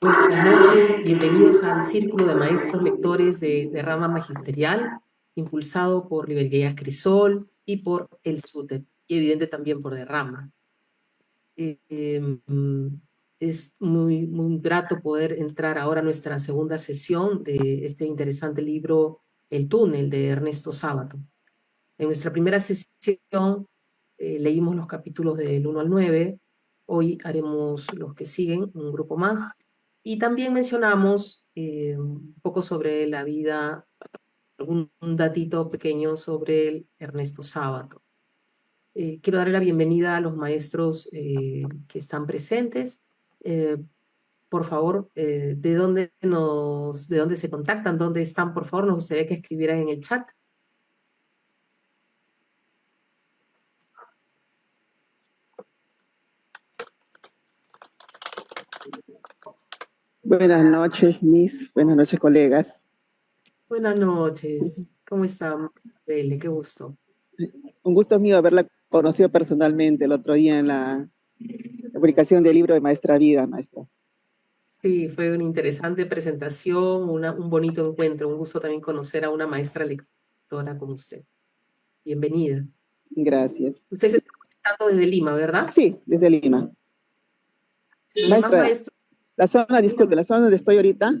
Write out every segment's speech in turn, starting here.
Buenas noches, bienvenidos al Círculo de Maestros Lectores de Rama Magisterial, impulsado por Librerías Crisol y por el SUTEP, y evidente también por Derrama. Es muy grato poder entrar ahora a nuestra segunda sesión de este interesante libro, El túnel, de Ernesto Sábato. En nuestra primera sesión leímos los capítulos del 1 al 9, hoy haremos los que siguen, un grupo más, y también mencionamos un poco sobre la vida, un datito pequeño sobre el Ernesto Sábato. Quiero darle la bienvenida a los maestros que están presentes. Por favor, ¿de dónde se contactan? ¿Dónde están? Por favor, nos gustaría que escribieran en el chat. Buenas noches, Miss. Buenas noches, colegas. Buenas noches. ¿Cómo está, Dele? Qué gusto. Un gusto mío haberla conocido personalmente el otro día en la publicación del libro de Maestra Vida, maestra. Sí, fue una interesante presentación, un bonito encuentro. Un gusto también conocer a una maestra lectora como usted. Bienvenida. Gracias. Usted se está conectando desde Lima, ¿verdad? Sí, desde Lima. Maestra, la zona, disculpe, la zona donde estoy ahorita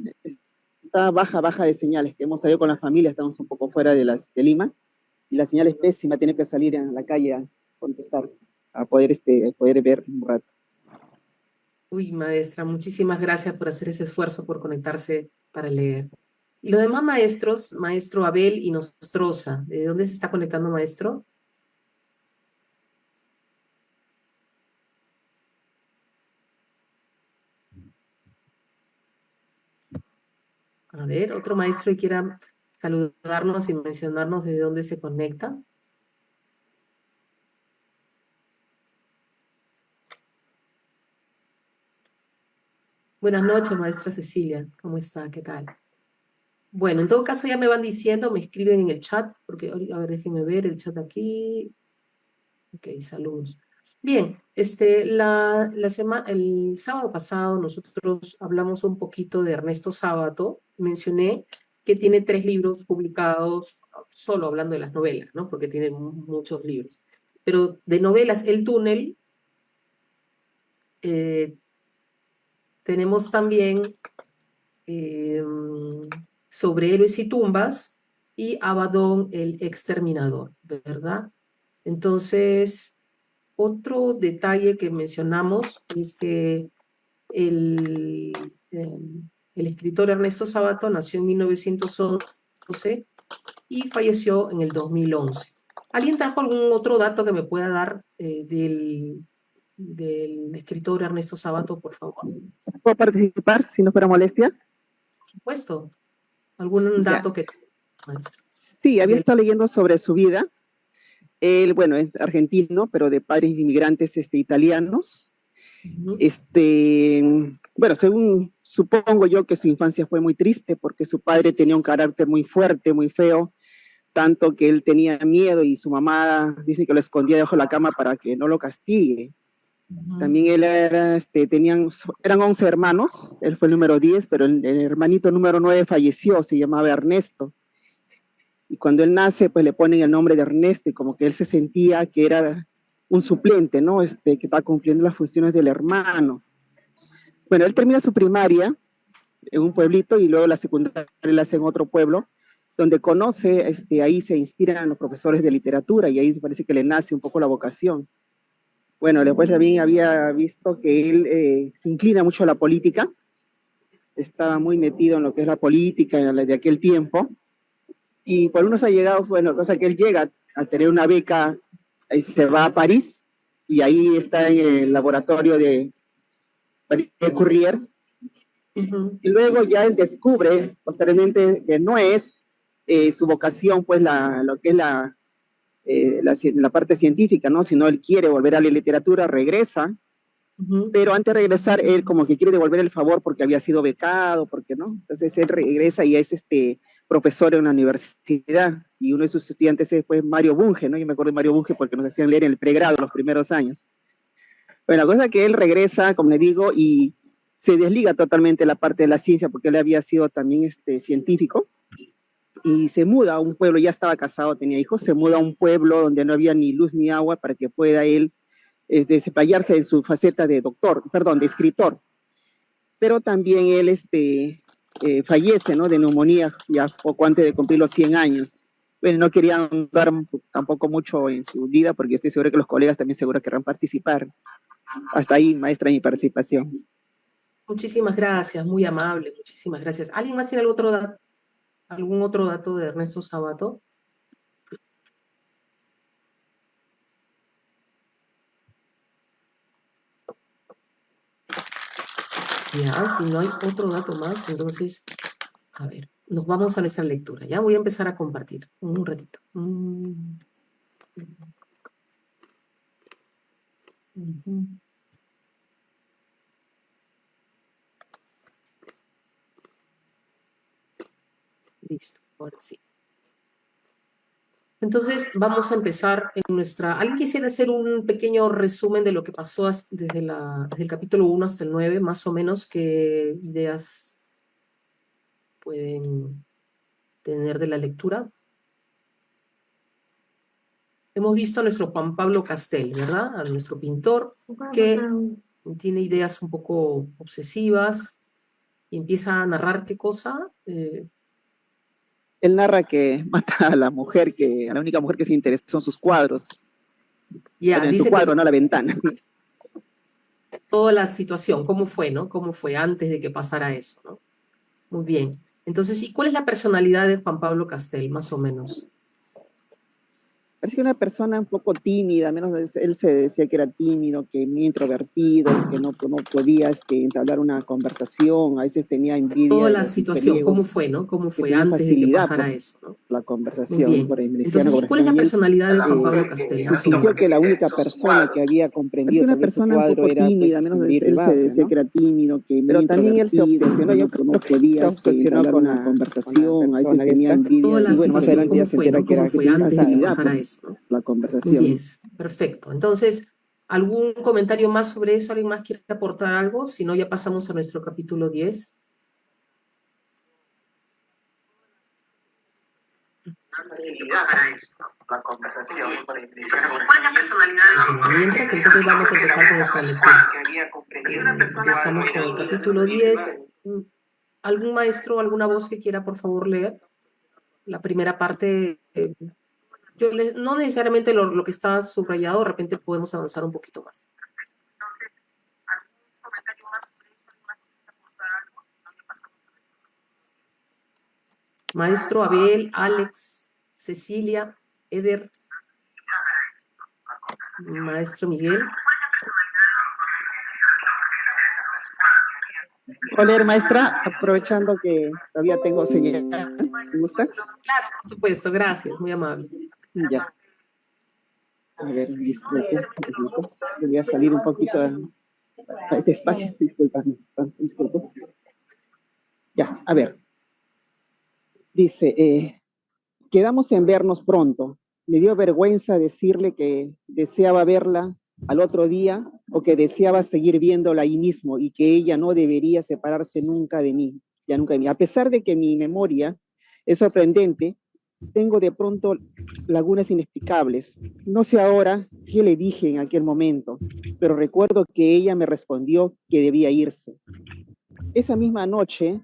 está baja de señales, que hemos salido con la familia, estamos un poco fuera de Lima, y la señal es pésima, tiene que salir a la calle a contestar, a poder ver un rato. Uy, maestra, muchísimas gracias por hacer ese esfuerzo, por conectarse para leer. Y los demás maestros, maestro Abel y Nostroza, ¿de dónde se está conectando, maestro? A ver, otro maestro que quiera saludarnos y mencionarnos de dónde se conecta. Buenas noches, maestra Cecilia. ¿Cómo está? ¿Qué tal? Bueno, en todo caso ya me van diciendo, me escriben en el chat, porque ahorita, a ver, déjenme ver el chat aquí. Ok, saludos. Bien, el sábado pasado nosotros hablamos un poquito de Ernesto Sábato. Mencioné que tiene 3 libros publicados, solo hablando de las novelas, ¿no? Porque tiene muchos libros. Pero de novelas, El túnel, tenemos también Sobre héroes y tumbas y Abaddon el exterminador, ¿verdad? Entonces, otro detalle que mencionamos es que el escritor Ernesto Sábato nació en 1911 y falleció en el 2011. ¿Alguien trajo algún otro dato que me pueda dar del escritor Ernesto Sábato, por favor? ¿Puedo participar, si no fuera molestia? Por supuesto. ¿Algún dato que... Sí, había estado leyendo sobre su vida. Él, bueno, es argentino, pero de padres inmigrantes italianos. Bueno, según supongo yo que su infancia fue muy triste porque su padre tenía un carácter muy fuerte, muy feo, tanto que él tenía miedo y su mamá dice que lo escondía debajo de la cama para que no lo castigue. También él era, eran 11 hermanos, él fue el número 10, pero el hermanito número 9 falleció, se llamaba Ernesto. Y cuando él nace, pues le ponen el nombre de Ernesto, y como que él se sentía que era un suplente, ¿no? Que estaba cumpliendo las funciones del hermano. Bueno, él termina su primaria en un pueblito y luego la secundaria la hace en otro pueblo, donde conoce, ahí se inspiran los profesores de literatura y ahí parece que le nace un poco la vocación. Bueno, después también había visto que él se inclina mucho a la política, estaba muy metido en lo que es la política de aquel tiempo, y por unos ha llegado, bueno, cosa que él llega a tener una beca, ahí se va a París, y ahí está en el laboratorio de Courrier, y luego ya él descubre posteriormente que no es su vocación, pues lo que es la parte científica, ¿no? Sino él quiere volver a la literatura, regresa, pero antes de regresar, él como que quiere devolver el favor porque había sido becado, porque no. Entonces él regresa y es profesor en una universidad, y uno de sus estudiantes es pues Mario Bunge, ¿no? Yo me acuerdo de Mario Bunge porque nos hacían leer en el pregrado los primeros años. Bueno, la cosa es que él regresa, como le digo, y se desliga totalmente la parte de la ciencia porque él había sido también científico y se muda a un pueblo, ya estaba casado, tenía hijos, se muda a un pueblo donde no había ni luz ni agua para que pueda él desplayarse en su faceta de doctor, perdón, de escritor. Pero también él fallece, ¿no? De neumonía ya poco antes de cumplir los 100 años. Bueno, no quería andar tampoco mucho en su vida porque estoy seguro que los colegas también seguro querrán participar. Hasta ahí, maestra, mi participación. Muchísimas gracias, muy amable, muchísimas gracias. ¿Alguien más tiene algún otro dato de Ernesto Sabato? Ya, si no hay otro dato más, entonces, a ver, nos vamos a nuestra lectura. Ya voy a empezar a compartir un ratito. Listo, ahora sí. Entonces, vamos a empezar en nuestra... ¿Alguien quisiera hacer un pequeño resumen de lo que pasó desde el capítulo 1 hasta el 9, más o menos? ¿Qué ideas pueden tener de la lectura? Hemos visto a nuestro Juan Pablo Castel, ¿verdad? A nuestro pintor, que tiene ideas un poco obsesivas y empieza a narrar qué cosa. Él narra que mata a la mujer, a la única mujer que se interesó en sus cuadros. Ya, en su cuadro, no a la ventana. Toda la situación, cómo fue, ¿no? Cómo fue antes de que pasara eso, ¿no? Muy bien. Entonces, ¿y cuál es la personalidad de Juan Pablo Castel, más o menos? Parece que una persona un poco tímida, menos él se decía que era tímido, que muy introvertido, que no podía entablar una conversación, a veces tenía envidia. Toda la situación, ¿cómo fue, no? ¿Cómo fue antes de que pasara eso, ¿no? La conversación. Muy bien. Entonces, ¿y cuál es la personalidad de Juan Pablo Castel? Se sintió que la única persona que había comprendido es una persona un poco tímida, menos él se decía que era tímido, pero también él se obsesionó, yo creo que podía obsesionó con la conversación, a veces tenía envidia, y bueno, más adelante ya se entera que era facilidad la conversación. Así es, perfecto. Entonces, ¿algún comentario más sobre eso? ¿Alguien más quiere aportar algo? Si no, ya pasamos a nuestro capítulo 10. La conversación. Mientras, entonces vamos a empezar con nuestra lectura. Empezamos con el capítulo 10. ¿Algún maestro, alguna voz que quiera, por favor, leer? La primera parte, no necesariamente lo que está subrayado, de repente podemos avanzar un poquito más. Maestro Abel, Alex, Cecilia, Eder, Maestro Miguel. Hola, maestra, aprovechando que todavía tengo señal, ¿me gusta? Claro, por supuesto, gracias, muy amable. Ya. A ver, disculpe, voy a salir un poquito a este espacio, disculpe. Ya, a ver. Dice, quedamos en vernos pronto. Me dio vergüenza decirle que deseaba verla al otro día o que deseaba seguir viéndola ahí mismo y que ella no debería separarse nunca de mí, ya nunca de mí. A pesar de que mi memoria es sorprendente, tengo de pronto lagunas inexplicables. No sé ahora qué le dije en aquel momento, pero recuerdo que ella me respondió que debía irse. Esa misma noche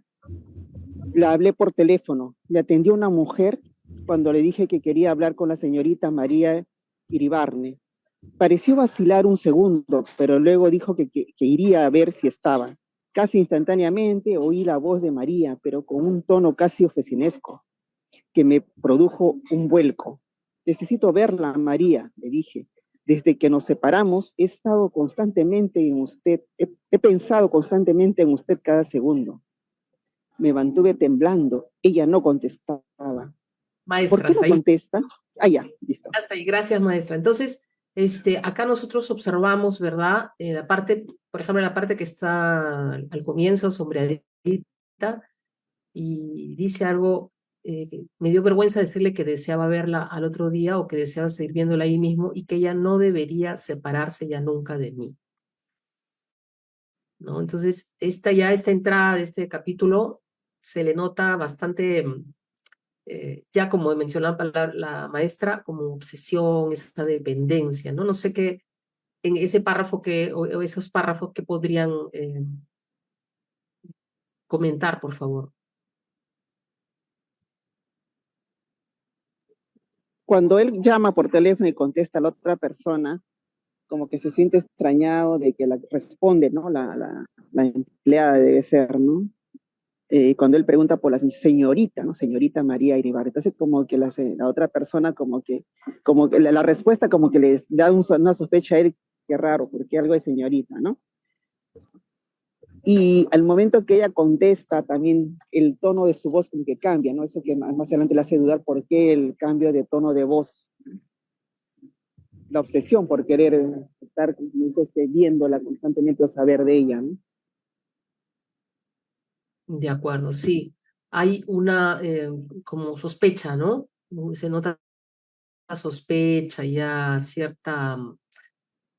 la hablé por teléfono. Me atendió una mujer cuando le dije que quería hablar con la señorita María Iribarne. Pareció vacilar un segundo, pero luego dijo que iría a ver si estaba. Casi instantáneamente oí la voz de María, pero con un tono casi oficinesco, que me produjo un vuelco. Necesito verla, María, le dije. Desde que nos separamos, he estado constantemente en usted, he pensado constantemente en usted cada segundo. Me mantuve temblando. Ella no contestaba. Maestra, ¿por qué no contesta? Ah, ya, listo. Hasta ahí, gracias, maestra. Entonces, acá nosotros observamos, ¿verdad? La parte, por ejemplo, la parte que está al comienzo, sombreadita, y dice algo, me dio vergüenza decirle que deseaba verla al otro día o que deseaba seguir viéndola ahí mismo y que ella no debería separarse ya nunca de mí. ¿no? Entonces, esta entrada de este capítulo se le nota bastante, ya como mencionaba la maestra, como obsesión, esa dependencia, ¿no? No sé qué, en ese párrafo o esos párrafos que podrían comentar, por favor. Cuando él llama por teléfono y contesta a la otra persona, como que se siente extrañado de que la responde, ¿no? La empleada debe ser, ¿no? Cuando él pregunta por la señorita, ¿no? Señorita María Iribar. Entonces, como que la otra persona, como que la respuesta como que les da una sospecha a él, qué raro, porque algo de señorita, ¿no? Y al momento que ella contesta, también el tono de su voz como que cambia, ¿no? Eso que más adelante le hace dudar por qué el cambio de tono de voz, la obsesión por querer estar, como dice, viéndola constantemente o saber de ella, ¿no? De acuerdo, sí. Hay una como sospecha, ¿no? Se nota sospecha, ya cierta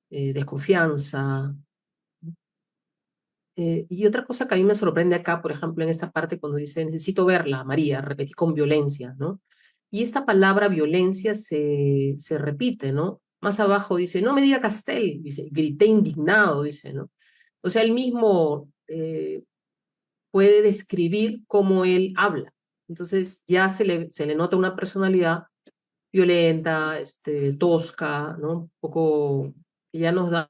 desconfianza. Y otra cosa que a mí me sorprende acá, por ejemplo, en esta parte cuando dice, necesito verla, María, repetí con violencia, ¿no? Y esta palabra violencia se repite, ¿no? Más abajo dice, no me diga Castel, dice, grité indignado, dice, ¿no? O sea, él mismo puede describir cómo él habla. Entonces ya se le nota una personalidad violenta, tosca, ¿no? Un poco, que ya nos da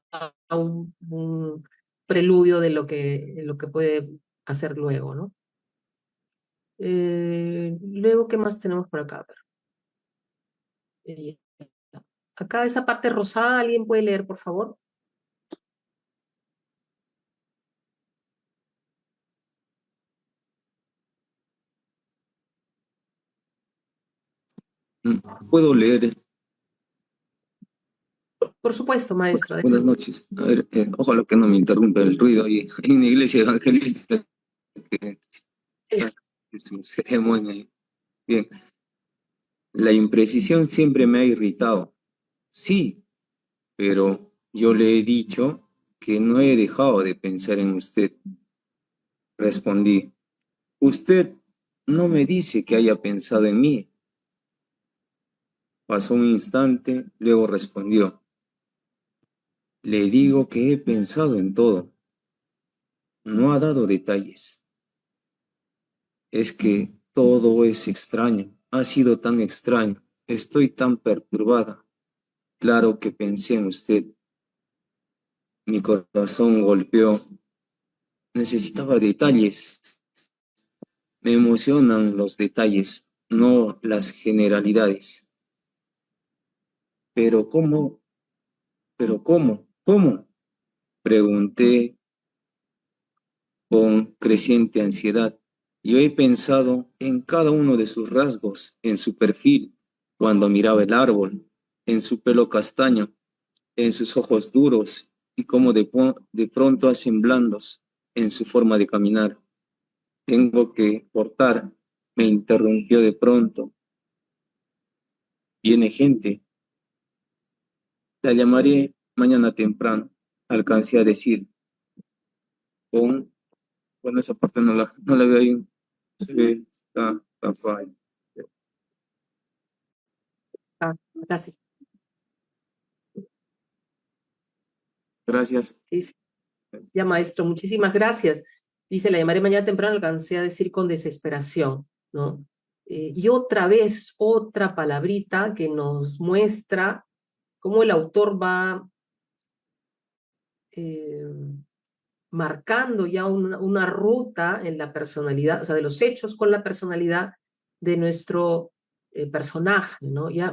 un preludio de lo que puede hacer luego, ¿no? Luego, ¿qué más tenemos por acá? A ver. Eh, Acá esa parte rosada, ¿alguien puede leer, por favor? Puedo leer. Por supuesto, maestro. Buenas noches. A ver, ojalá que no me interrumpa el ruido ahí en una iglesia evangelista que es un ceremonia. Bien, la imprecisión siempre me ha irritado. Sí, pero yo le he dicho que no he dejado de pensar en usted. Respondí, usted no me dice que haya pensado en mí. Pasó un instante, luego respondió, le digo que he pensado en todo. No ha dado detalles. Es que todo es extraño, ha sido tan extraño, estoy tan perturbada. Claro que pensé en usted, mi corazón golpeó, necesitaba detalles, me emocionan los detalles, no las generalidades. Pero ¿cómo? ¿Pero cómo? ¿Cómo? Pregunté con creciente ansiedad. Yo he pensado en cada uno de sus rasgos, en su perfil, cuando miraba el árbol, en su pelo castaño, en sus ojos duros y cómo de pronto hacen blandos en su forma de caminar. Tengo que cortar, me interrumpió de pronto. Viene gente, la llamaré mañana temprano, alcancé a decir. Con, bueno, esa parte no la veo ahí. Sí, está fine. Ah, acá sí. Gracias. Sí, sí. Ya, maestro, muchísimas gracias. Dice, la llamaré mañana temprano, alcancé a decir con desesperación, ¿no? Y otra vez, otra palabrita que nos muestra cómo el autor va eh, marcando ya una ruta en la personalidad, o sea, de los hechos con la personalidad de nuestro personaje, ¿no? Ya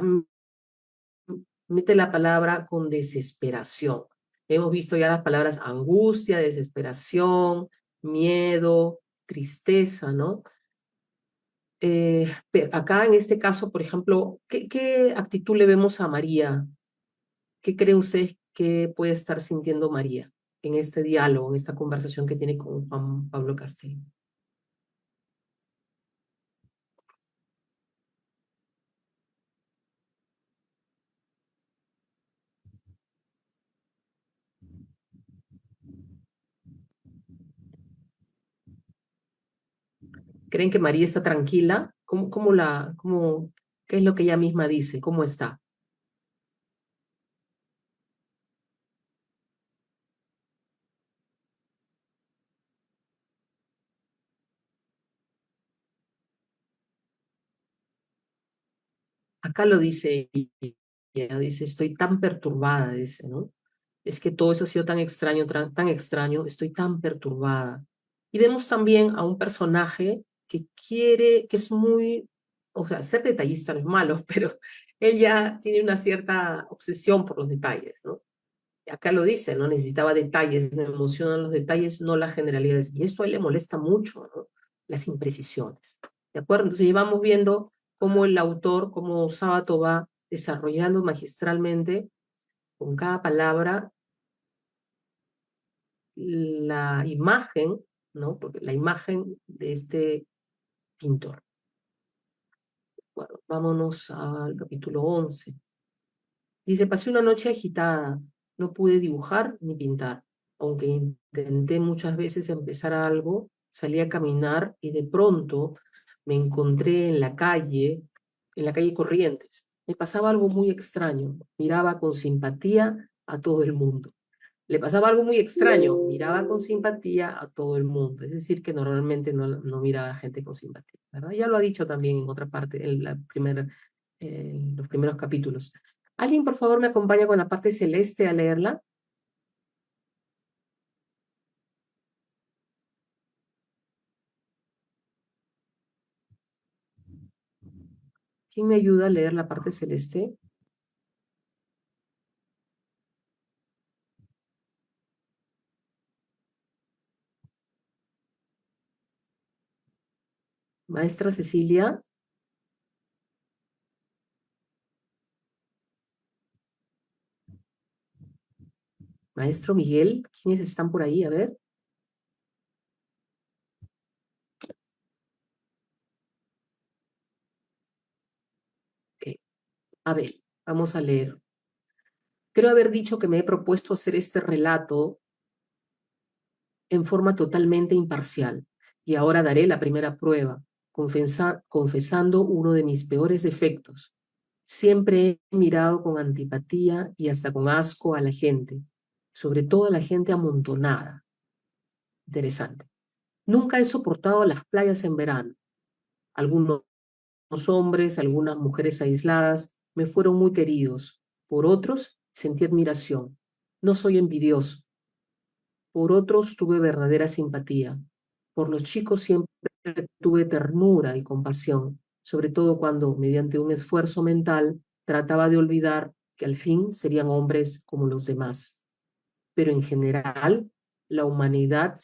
mete la palabra con desesperación. Hemos visto ya las palabras angustia, desesperación, miedo, tristeza, ¿no? Pero acá en este caso, por ejemplo, ¿qué actitud le vemos a María? ¿Qué cree usted que puede estar sintiendo María en este diálogo, en esta conversación que tiene con Juan Pablo Castillo? ¿Creen que María está tranquila? ¿Qué es lo que ella misma dice? ¿Cómo está? Acá lo dice ella, dice, estoy tan perturbada, dice, ¿no? Es que todo eso ha sido tan extraño, tan extraño, estoy tan perturbada. Y vemos también a un personaje que quiere, que es muy, o sea, ser detallista no es malo, pero ella tiene una cierta obsesión por los detalles, ¿no? Y acá lo dice, ¿no? Necesitaba detalles, me emocionan los detalles, no las generalidades. Y esto a él le molesta mucho, ¿no? Las imprecisiones, ¿de acuerdo? Entonces llevamos viendo cómo el autor, cómo Sábato va desarrollando magistralmente con cada palabra la imagen, ¿no? Porque la imagen de este pintor. Bueno, vámonos al capítulo 11. Dice, pasé una noche agitada, no pude dibujar ni pintar. Aunque intenté muchas veces empezar algo, salí a caminar y de pronto me encontré en la calle Corrientes. Me pasaba algo muy extraño. Miraba con simpatía a todo el mundo. Le pasaba algo muy extraño, miraba con simpatía a todo el mundo, es decir, que normalmente no miraba a gente con simpatía, ¿verdad? Ya lo ha dicho también en otra parte, los primeros capítulos. ¿Alguien, por favor, me acompaña con la parte celeste a leerla? ¿Quién me ayuda a leer la parte celeste? Maestra Cecilia, maestro Miguel, ¿quiénes están por ahí? A ver. Ok. A ver, vamos a leer. Creo haber dicho que me he propuesto hacer este relato en forma totalmente imparcial, y ahora daré la primera prueba, confesando uno de mis peores defectos. Siempre he mirado con antipatía y hasta con asco a la gente, sobre todo a la gente amontonada. Interesante. Nunca he soportado las playas en verano. Algunos hombres, algunas mujeres aisladas me fueron muy queridos. Por otros sentí admiración. No soy envidioso. Por otros tuve verdadera simpatía. Por los chicos siempre tuve ternura y compasión, sobre todo cuando, mediante un esfuerzo mental, trataba de olvidar que al fin serían hombres como los demás. Pero en general, la humanidad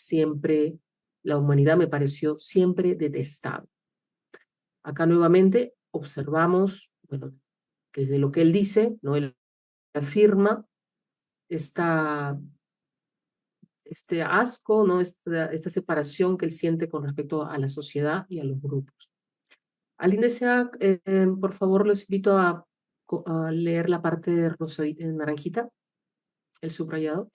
me pareció siempre detestable. Acá nuevamente observamos, bueno, desde lo que él dice, ¿no? Él afirma esta este asco, ¿no? Esta separación que él siente con respecto a la sociedad y a los grupos. ¿Alguien desea, por favor, los invito a leer la parte de naranjita, el subrayado?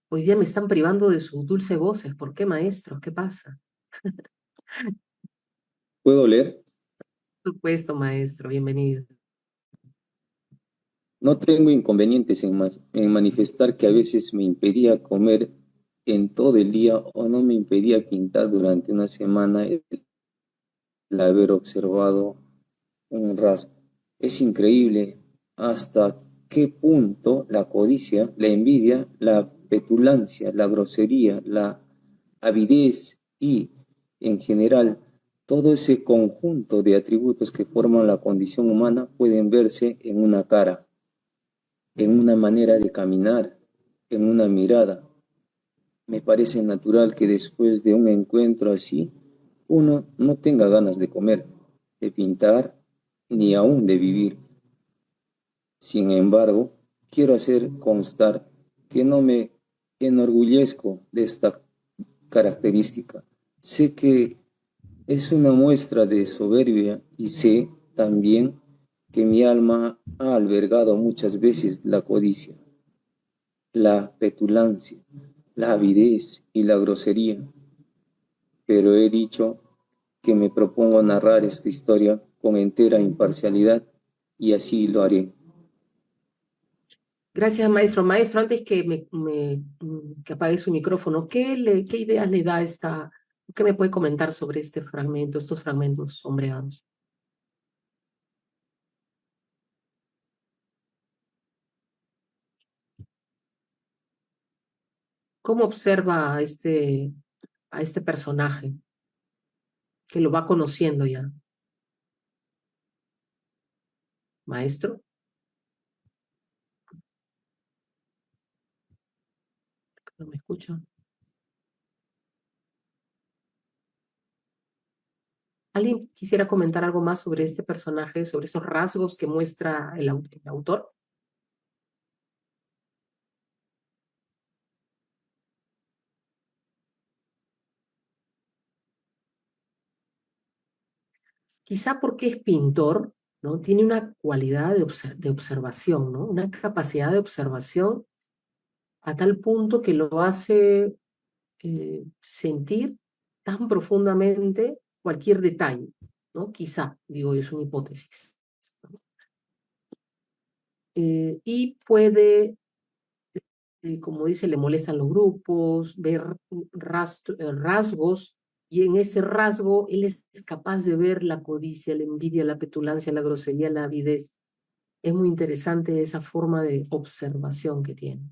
Hoy día me están privando de sus dulces voces. ¿Por qué, maestros? ¿Qué pasa? ¿Puedo leer? Por supuesto, maestro, bienvenido. No tengo inconvenientes en manifestar que a veces me impedía comer en todo el día o no me impedía pintar durante una semana el haber observado un rasgo. Es increíble hasta qué punto la codicia, la envidia, la petulancia, la grosería, la avidez y, en general, todo ese conjunto de atributos que forman la condición humana pueden verse en una cara, en una manera de caminar, en una mirada. Me parece natural que después de un encuentro así, uno no tenga ganas de comer, de pintar, ni aún de vivir. Sin embargo, quiero hacer constar que no me enorgullezco de esta característica. Sé que es una muestra de soberbia y sé también que mi alma ha albergado muchas veces la codicia. la petulancia, la avidez y la grosería, pero he dicho que me propongo narrar esta historia con entera imparcialidad y así lo haré. Gracias, maestro. Maestro, antes que que apague su micrófono, ¿qué ideas le da qué me puede comentar sobre este fragmento, estos fragmentos sombreados? ¿Cómo observa a este personaje que lo va conociendo ya? Maestro, ¿no me escucha? ¿Alguien quisiera comentar algo más sobre este personaje, sobre esos rasgos que muestra el autor? Quizá porque es pintor, ¿no? Tiene una cualidad de observación, ¿no? Una capacidad de observación a tal punto que lo hace sentir tan profundamente cualquier detalle, ¿no? Quizá, digo, es una hipótesis. Y puede, como dice, le molestan los grupos, ver rasgos, y en ese rasgo él es capaz de ver la codicia, la envidia, la petulancia, la grosería, la avidez. Es muy interesante esa forma de observación que tiene.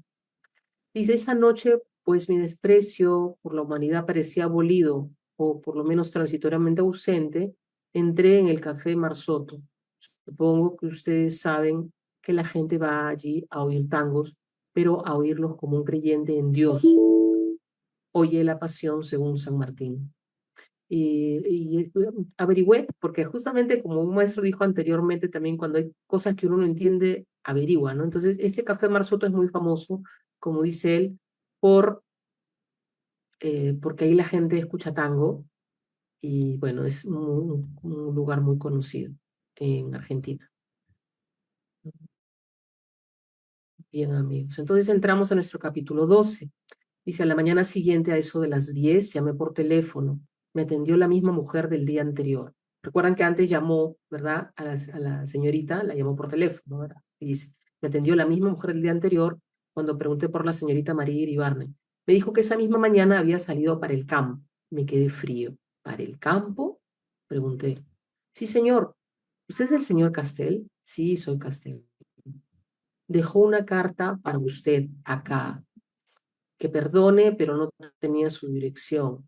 Dice, esa noche, pues mi desprecio por la humanidad parecía abolido, o por lo menos transitoriamente ausente, entré en el Café Marzotto. Supongo que ustedes saben que la gente va allí a oír tangos, pero a oírlos como un creyente en Dios. Oye la pasión según San Martín. Y averigüé, porque justamente como un maestro dijo anteriormente, también cuando hay cosas que uno no entiende, averigua, ¿no? Entonces, este Café Marzotto es muy famoso, como dice él, porque ahí la gente escucha tango, y bueno, es un lugar muy conocido en Argentina. Bien, amigos. Entonces entramos a nuestro capítulo 12. Dice, a la mañana siguiente, a eso de las 10, llamé por teléfono. Me atendió la misma mujer del día anterior. Recuerdan que antes llamó, ¿verdad? A la señorita, la llamó por teléfono, ¿verdad? Y dice, me atendió la misma mujer del día anterior cuando pregunté por la señorita María Iribarne. Me dijo que esa misma mañana había salido para el campo. Me quedé frío. ¿Para el campo? Pregunté. Sí, señor. ¿Usted es el señor Castel? Sí, soy Castel. Dejó una carta para usted acá, que perdone, pero no tenía su dirección.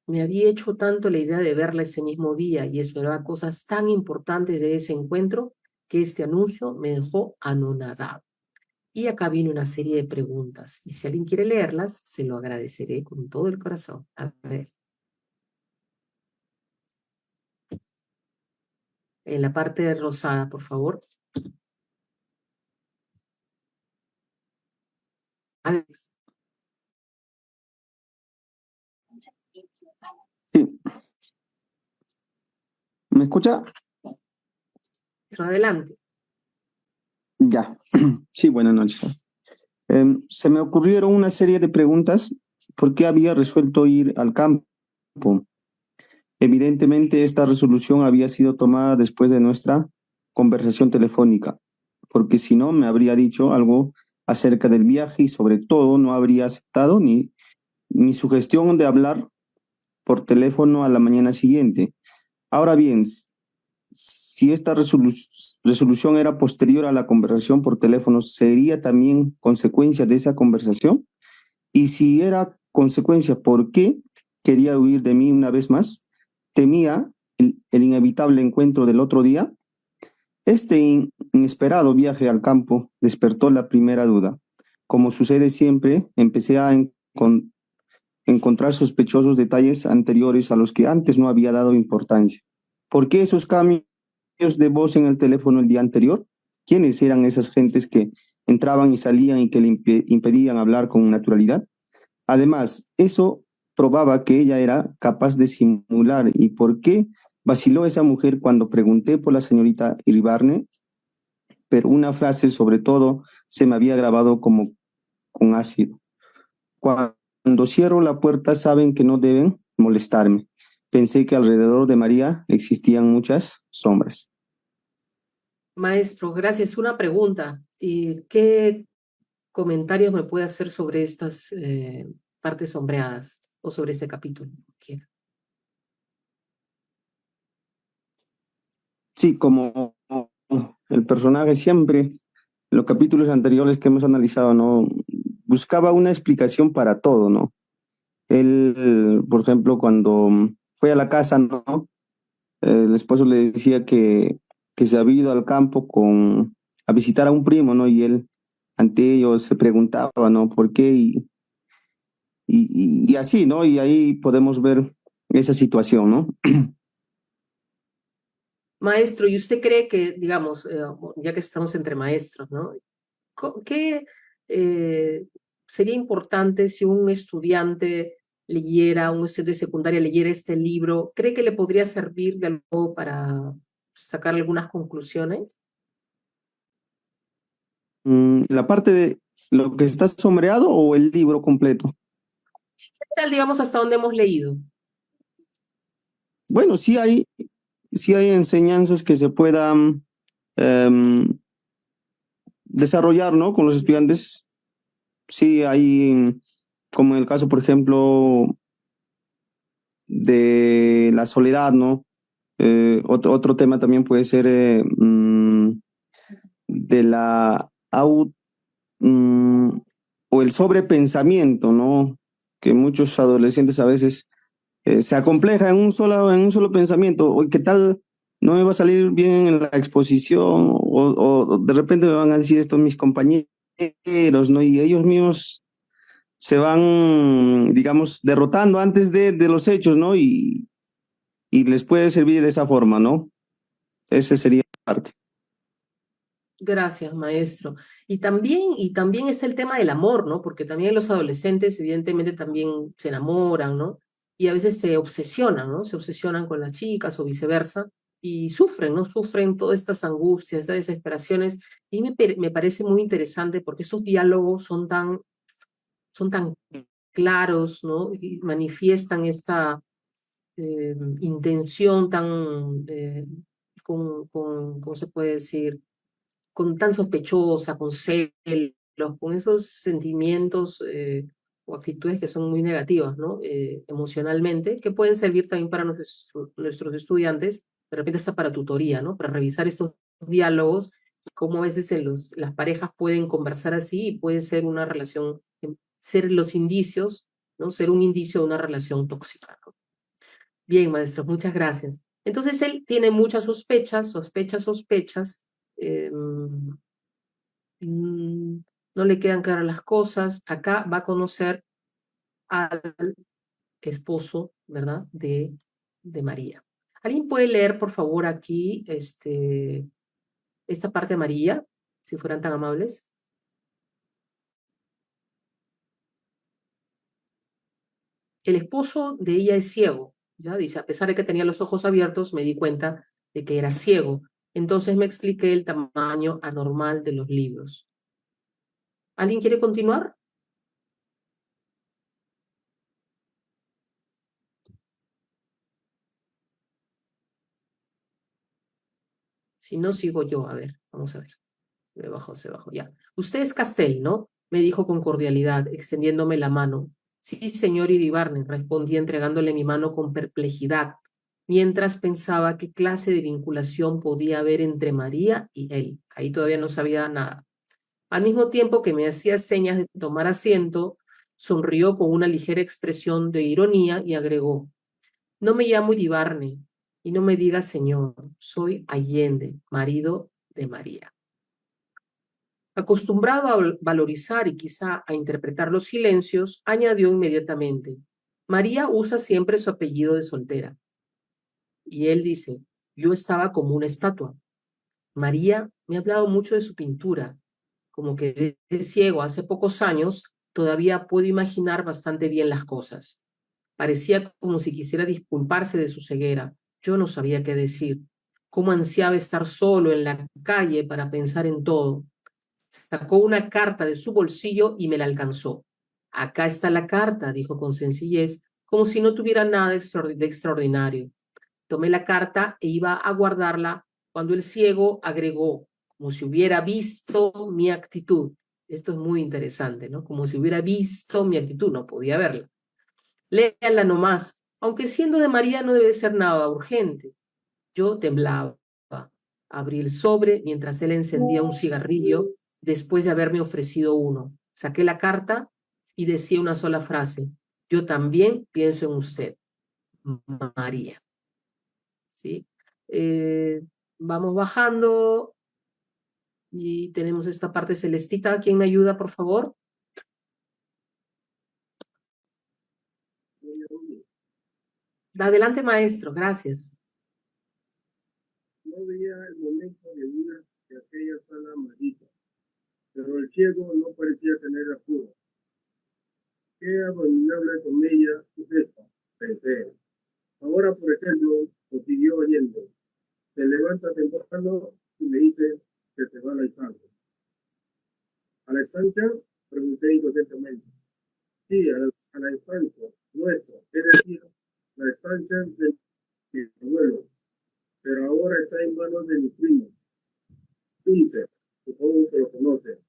Me había hecho tanto la idea de verla ese mismo día y esperaba cosas tan importantes de ese encuentro que este anuncio me dejó anonadado. Y acá viene una serie de preguntas, y si alguien quiere leerlas, se lo agradeceré con todo el corazón. A ver. En la parte rosada, por favor. Alex. Sí. ¿Me escucha? Adelante. Ya. Sí, buenas noches. Se me ocurrieron una serie de preguntas. ¿Por qué había resuelto ir al campo? Evidentemente, esta resolución había sido tomada después de nuestra conversación telefónica, porque si no, me habría dicho algo acerca del viaje y sobre todo no habría aceptado ni mi sugestión de hablar por teléfono a la mañana siguiente. Ahora bien, si esta resolución era posterior a la conversación por teléfono, ¿sería también consecuencia de esa conversación? Y si era consecuencia, ¿por qué quería huir de mí una vez más? ¿Temía el inevitable encuentro del otro día? Este inesperado viaje al campo despertó la primera duda. Como sucede siempre, empecé a encontrar sospechosos detalles anteriores a los que antes no había dado importancia. ¿Por qué esos cambios de voz en el teléfono el día anterior? ¿Quiénes eran esas gentes que entraban y salían y que le impedían hablar con naturalidad? Además, eso probaba que ella era capaz de simular. ¿Y por qué vaciló esa mujer cuando pregunté por la señorita Iribarne? pero una frase sobre todo se me había grabado como con ácido. Cuando cierro la puerta saben que no deben molestarme. Pensé que alrededor de María existían muchas sombras. Maestro, gracias. Una pregunta. ¿Y qué comentarios me puede hacer sobre estas partes sombreadas o sobre este capítulo? Quiera. Sí, como el personaje siempre, en los capítulos anteriores que hemos analizado, ¿no? Buscaba una explicación para todo, ¿no? Él, por ejemplo, cuando fue a la casa, ¿no? El esposo le decía que se había ido al campo a visitar a un primo, ¿no? Y él ante ellos se preguntaba, ¿no? ¿Por qué? Y así, ¿no? Y ahí podemos ver esa situación, ¿no? Maestro, ¿y usted cree que, digamos, ya que estamos entre maestros, ¿no? ¿Qué sería importante si un estudiante leyera, un estudiante de secundaria leyera este libro? ¿Cree que le podría servir de algo para sacar algunas conclusiones? La parte de lo que está sombreado o el libro completo. Digamos, hasta donde hemos leído. Bueno, sí hay enseñanzas que se puedan desarrollar, ¿no? Con los estudiantes. Sí hay, como en el caso, por ejemplo, de la soledad, ¿no? Otro tema también puede ser de la o el sobrepensamiento, ¿no? Que muchos adolescentes a veces se acompleja en un solo pensamiento. O ¿qué tal? No me va a salir bien en la exposición, o de repente me van a decir esto mis compañeros, ¿no? Y ellos mismos se van, digamos, derrotando antes de los hechos, ¿no? Y les puede servir de esa forma, ¿no? Ese sería parte. Gracias, maestro. Y también está el tema del amor, ¿no? Porque también los adolescentes, evidentemente, también se enamoran, ¿no? Y a veces se obsesionan, ¿no? Se obsesionan con las chicas o viceversa y sufren, ¿no? Sufren todas estas angustias, estas desesperaciones. Y me parece muy interesante porque esos diálogos son tan claros, ¿no? Y manifiestan esta intención tan, ¿cómo se puede decir? Con tan sospechosa, con celos, con esos sentimientos o actitudes que son muy negativas, ¿no? Emocionalmente, que pueden servir también para nuestros estudiantes, de repente hasta para tutoría, ¿no? Para revisar estos diálogos, cómo a veces las parejas pueden conversar así y puede ser una relación, ser los indicios, ¿no? Ser un indicio de una relación tóxica, ¿no? Bien, maestro, muchas gracias. Entonces él tiene muchas sospechas. eh, no le quedan claras las cosas. Acá va a conocer al esposo, ¿verdad? De María. ¿Alguien puede leer, por favor, aquí esta parte de María, si fueran tan amables? El esposo de ella es ciego, ¿ya? Dice, a pesar de que tenía los ojos abiertos, me di cuenta de que era ciego. Entonces me expliqué el tamaño anormal de los libros. ¿Alguien quiere continuar? Si no, sigo yo. A ver, vamos a ver. Se bajó, ya. Usted es Castel, ¿no? Me dijo con cordialidad, extendiéndome la mano. Sí, señor Iribarne, respondí entregándole mi mano con perplejidad, mientras pensaba qué clase de vinculación podía haber entre María y él. Ahí todavía no sabía nada. Al mismo tiempo que me hacía señas de tomar asiento, sonrió con una ligera expresión de ironía y agregó, no me llamo Iribarne y no me diga señor, soy Allende, marido de María. Acostumbrado a valorizar y quizá a interpretar los silencios, añadió inmediatamente, María usa siempre su apellido de soltera. Y él dice, yo estaba como una estatua. María me ha hablado mucho de su pintura, como que de ciego hace pocos años, todavía puedo imaginar bastante bien las cosas. Parecía como si quisiera disculparse de su ceguera. Yo no sabía qué decir. cómo ansiaba estar solo en la calle para pensar en todo. Sacó una carta de su bolsillo y me la alcanzó. Acá está la carta, dijo con sencillez, como si no tuviera nada de extraordinario. Tomé la carta e iba a guardarla cuando el ciego agregó, como si hubiera visto mi actitud. Esto es muy interesante, ¿no? Como si hubiera visto mi actitud, no podía verla. Léanla nomás, aunque siendo de María no debe ser nada urgente. Yo temblaba. Abrí el sobre mientras él encendía un cigarrillo después de haberme ofrecido uno. Saqué la carta y decía una sola frase. Yo también pienso en usted, María. ¿Sí? Vamos bajando y tenemos esta parte celestita. ¿Quién me ayuda, por favor? Adelante, maestro. Gracias. No veía el momento de huir de aquella sala maldita, pero el ciego no parecía tener apuro. Qué abominable comedia es esta, pensé. Ahora, por ejemplo, lo siguió oyendo. Se levanta temprano y me dice que se va a la estancia. ¿A la estancia? Pregunté inocentemente. Sí, a la estancia nuestra, es decir, la estancia de mi abuelo, pero ahora está en manos de mi primo, Pinter, supongo que lo conoce.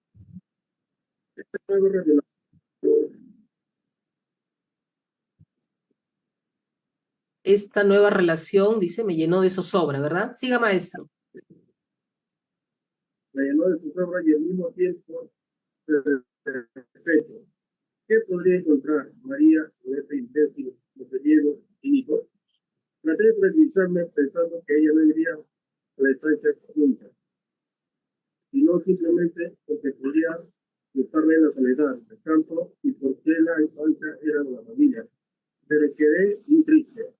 Esta nueva relación, Esta nueva relación, dice, me llenó de zozobra, ¿verdad? Siga, maestro. la llenó de sus obras y al mismo tiempo de respeto. ¿Qué podría encontrar María en este imbécil, mujeriego y hijo? Traté de tranquilizarme pensando que ella no iría a la estancia nunca, sino simplemente porque podría gustarle la soledad del campo y porque la estancia era de la familia. Pero quedé muy triste.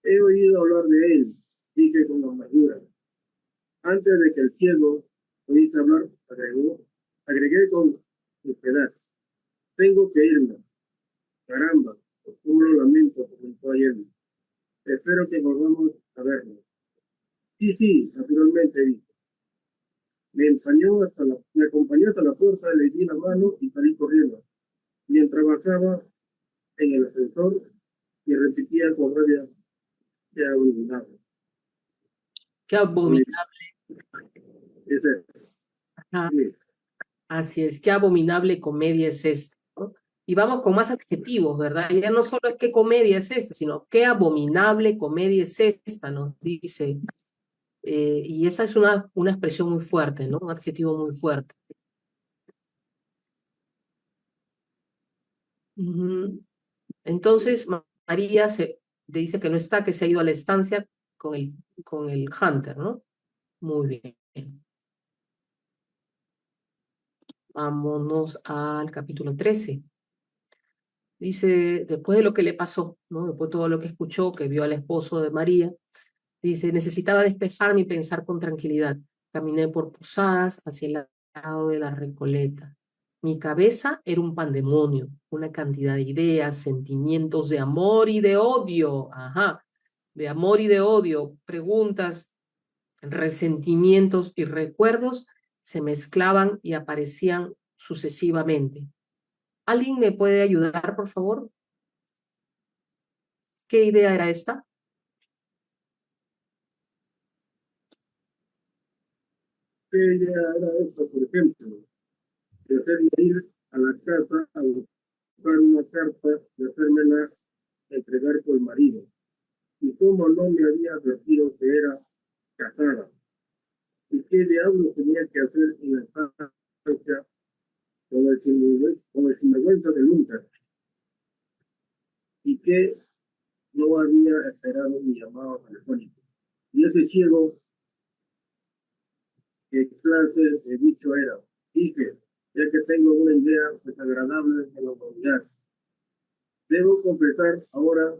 He oído hablar de él, dije con amargura. Antes de que el ciego oíse hablar, agregué con piedad. Tengo que irme. Caramba, cómo lo lamento, comentó ayer. Espero que volvamos a vernos. Sí, sí, naturalmente, dije. Me acompañó hasta la puerta, le di la mano y salí corriendo. Mientras bajaba en el ascensor y repetía con rabia, qué abominable. Qué abominable. Ese, Ajá. sí. Así es, qué abominable comedia es esta, ¿no? Y vamos con más adjetivos, ¿verdad? Ya no solo es qué comedia es esta, sino qué abominable comedia es esta, nos dice. Y esa es una expresión muy fuerte, ¿no? Un adjetivo muy fuerte. Ujú. Entonces, María le dice que no está, que se ha ido a la estancia con el Hunter, ¿no? Muy bien. Vámonos al capítulo 13. Dice, después de lo que le pasó, ¿no? Después de todo lo que escuchó, que vio al esposo de María, dice, necesitaba despejarme y pensar con tranquilidad. Caminé por posadas hacia el lado de la Recoleta. Mi cabeza era un pandemonio, una cantidad de ideas, sentimientos de amor y de odio. Ajá, de amor y de odio, preguntas, resentimientos y recuerdos se mezclaban y aparecían sucesivamente. ¿Alguien me puede ayudar, por favor? ¿Qué idea era esta? ¿Qué idea era esta, por ejemplo? De hacerme ir a la casa a buscar una carta y hacérmela entregar por el marido. Y cómo no me había advertido que era casada. ¿Y qué diablos tenía que hacer en la estancia con el sinvergüenza de Lunter? ¿Y qué no había esperado mi llamado telefónico? Y ese ciego, ¿qué clase de bicho era? Dije, ya que tengo una idea desagradable de la humanidad. Debo confesar ahora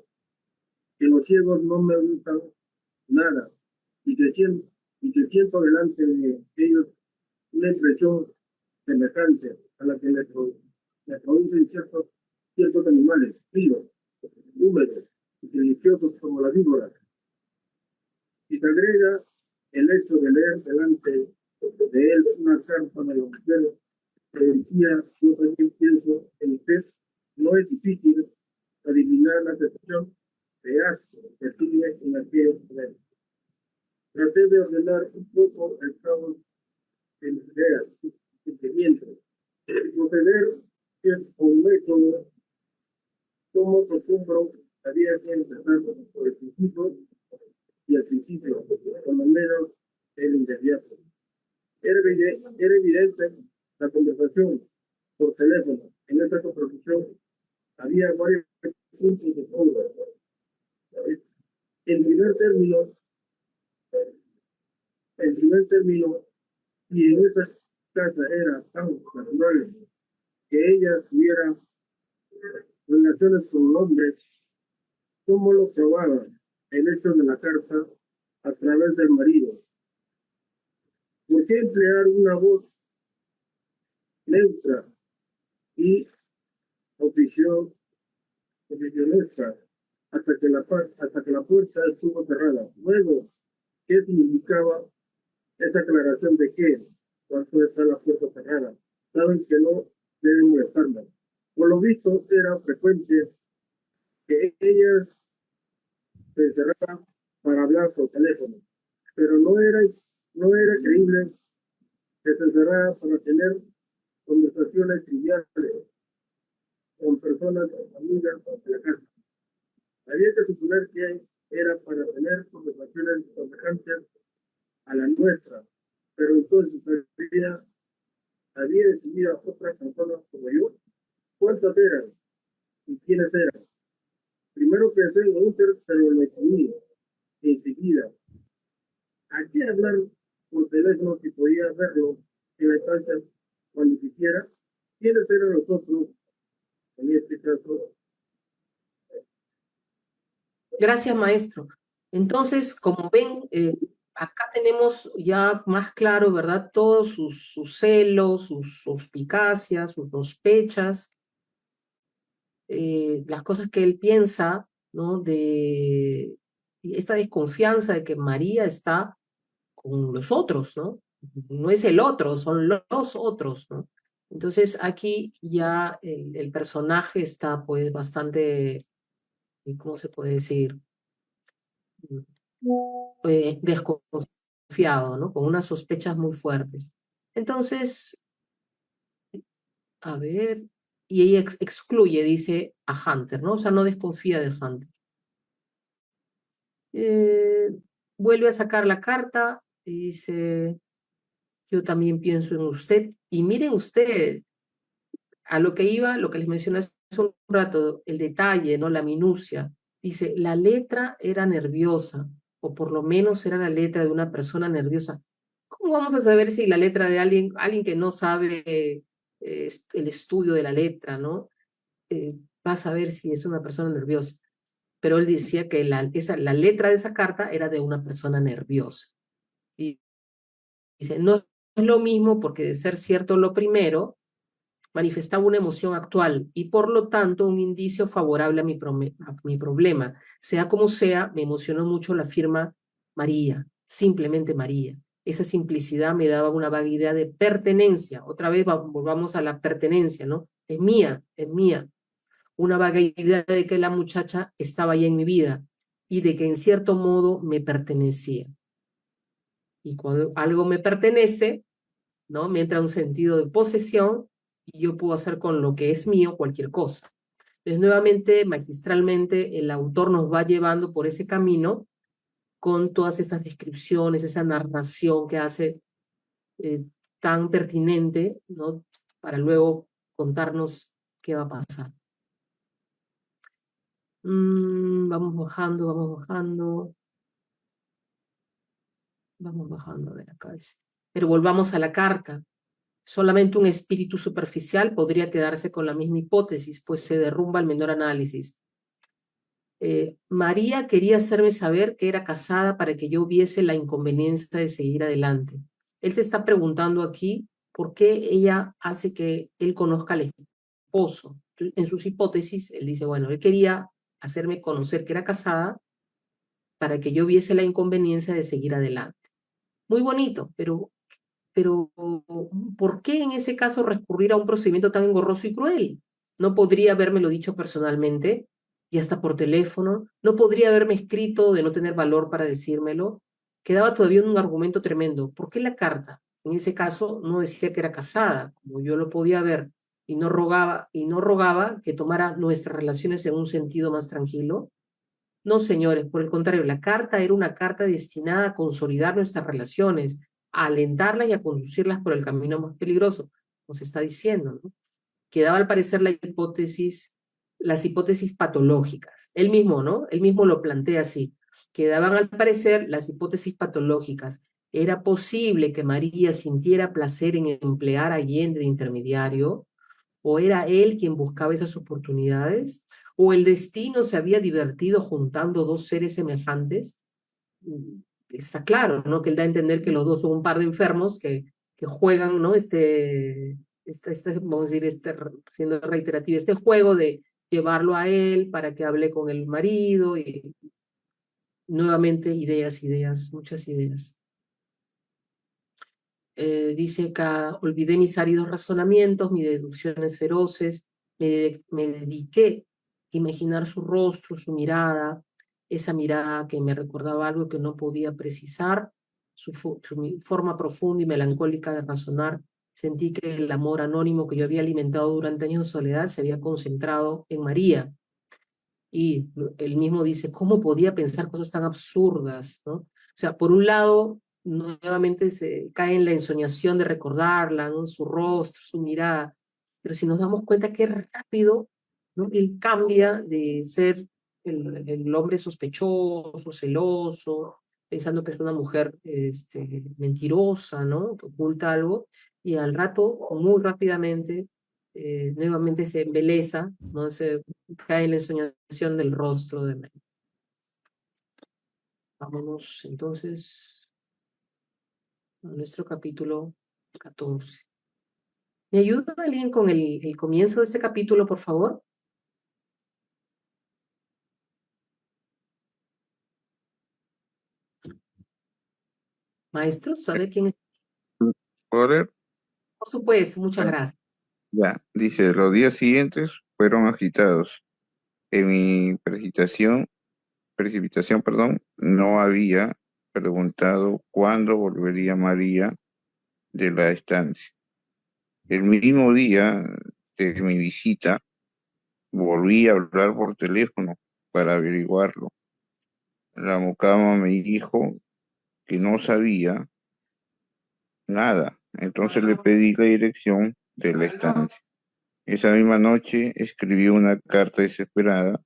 que los ciegos no me gustan nada y que siento delante de ellos una impresión semejante a la que me producen ciertos animales fríos, húmedos y deliciosos como la víbora. Y se agrega el hecho de leer delante de él una carta de la mujer que decía: yo también pienso en usted. No es difícil adivinar la sensación de asco que tiene en aquellos momentos. Traté de ordenar un poco el caos de mis ideas y sentimientos. Proceder es un método, como acostumbro, había que empezar por el principio, y al principio, por lo menos el inmediato. Era evidente la conversación por teléfono. En esta conversación había varios puntos de fondo. En primer término, y en esa casa era tan natural que ella tuviera relaciones con hombres, como lo probaba el hecho de la carta a través del marido. ¿Por qué emplear una voz neutra y oficionesca hasta que la puerta estuvo cerrada? Luego, ¿qué significaba esa aclaración de que cuando está la puerta cerrada? Saben que no deben molestarme. Por lo visto, era frecuente que ellas se encerraran para hablar por teléfono, pero no era creíble que se encerrara para tener conversaciones triviales con personas amigas de la casa. Había que suponer que era para tener conversaciones semejantes a la nuestra, pero entonces había decidido a otras personas como yo. ¿Cuántas eran y quiénes eran? Primero pensé en Uther, pero lo excluí enseguida. ¿A qué hablar por teléfono si podía verlo en la estancia cuando quisiera? ¿Quiénes eran los otros en este caso? Gracias, maestro. Entonces, como ven, acá tenemos ya más claro, ¿verdad? Todos sus celos, sus suspicacias, sus sospechas, las cosas que él piensa, ¿no? De esta desconfianza de que María está con los otros, ¿no? No es el otro, son los otros, ¿no? Entonces aquí ya el personaje está pues bastante, ¿cómo se puede decir? Desconfiado, ¿no? Con unas sospechas muy fuertes. Entonces, a ver, y ella excluye, dice, a Hunter, ¿no? O sea, no desconfía de Hunter. Vuelve a sacar la carta y dice: yo también pienso en usted. Y miren ustedes, a lo que iba, lo que les mencioné hace un rato, el detalle, ¿no? La minucia. Dice, la letra era nerviosa, o por lo menos era la letra de una persona nerviosa. ¿Cómo vamos a saber si la letra de alguien que no sabe el estudio de la letra, ¿no? Va a saber si es una persona nerviosa? Pero él decía que la letra de esa carta era de una persona nerviosa. Y dice, no es lo mismo porque de ser cierto lo primero, manifestaba una emoción actual y por lo tanto un indicio favorable a mi problema. Sea como sea, me emocionó mucho la firma María, simplemente María. Esa simplicidad me daba una vaga idea de pertenencia. Otra vez volvamos a la pertenencia, ¿no? Es mía, es mía. Una vaga idea de que la muchacha estaba ya en mi vida y de que en cierto modo me pertenecía. Y cuando algo me pertenece, ¿no? Me entra un sentido de posesión y yo puedo hacer con lo que es mío cualquier cosa. Entonces, nuevamente, magistralmente, el autor nos va llevando por ese camino con todas estas descripciones, esa narración que hace tan pertinente, ¿no? Para luego contarnos qué va a pasar. Vamos bajando, vamos bajando. Vamos bajando, a ver acá. Pero volvamos a la carta. Solamente un espíritu superficial podría quedarse con la misma hipótesis, pues se derrumba el menor análisis. María quería hacerme saber que era casada para que yo viese la inconveniencia de seguir adelante. Él se está preguntando aquí por qué ella hace que él conozca al esposo. En sus hipótesis, él dice, bueno, él quería hacerme conocer que era casada para que yo viese la inconveniencia de seguir adelante. Muy bonito, pero ¿por qué en ese caso recurrir a un procedimiento tan engorroso y cruel? No podría habérmelo dicho personalmente y hasta por teléfono, no podría haberme escrito de no tener valor para decírmelo. Quedaba todavía un argumento tremendo. ¿Por qué la carta? En ese caso no decía que era casada, como yo lo podía ver, y no rogaba que tomara nuestras relaciones en un sentido más tranquilo. No, señores, por el contrario, la carta era una carta destinada a consolidar nuestras relaciones, a alentarlas y a conducirlas por el camino más peligroso, nos está diciendo, ¿no? Quedaba al parecer las hipótesis patológicas. Él mismo, ¿no? Él mismo lo plantea así. Quedaban al parecer las hipótesis patológicas. ¿Era posible que María sintiera placer en emplear a Allende de intermediario? ¿O era él quien buscaba esas oportunidades? ¿O el destino se había divertido juntando dos seres semejantes? Está claro, ¿no? Que él da a entender que los dos son un par de enfermos que juegan, ¿no? Vamos a decir, siendo reiterativo, este juego de llevarlo a él para que hable con el marido y nuevamente ideas, muchas ideas. Dice acá, olvidé mis áridos razonamientos, mis deducciones feroces, me dediqué a imaginar su rostro, su mirada, esa mirada que me recordaba algo que no podía precisar, su forma profunda y melancólica de razonar. Sentí que el amor anónimo que yo había alimentado durante años de soledad se había concentrado en María. Y él mismo dice, ¿cómo podía pensar cosas tan absurdas, ¿no? O sea, por un lado, nuevamente se cae en la ensoñación de recordarla, ¿no? Su rostro, su mirada, pero si nos damos cuenta qué rápido, ¿no? Él cambia de ser el hombre sospechoso, celoso, pensando que es una mujer mentirosa, ¿no? Que oculta algo, y al rato, muy rápidamente, nuevamente se embeleza, ¿no? Se cae en la ensoñación del rostro de María. Vámonos entonces a nuestro capítulo 14. ¿Me ayuda alguien con el comienzo de este capítulo, por favor? Maestros, a ver quién es. ¿Puedo leer? Por supuesto, muchas gracias. Ya, dice, los días siguientes fueron agitados. En mi precipitación, perdón, no había preguntado cuándo volvería María de la estancia. El mismo día de mi visita, volví a hablar por teléfono para averiguarlo. La mucama me dijo que no sabía nada, entonces le pedí la dirección de la estancia. Esa misma noche escribí una carta desesperada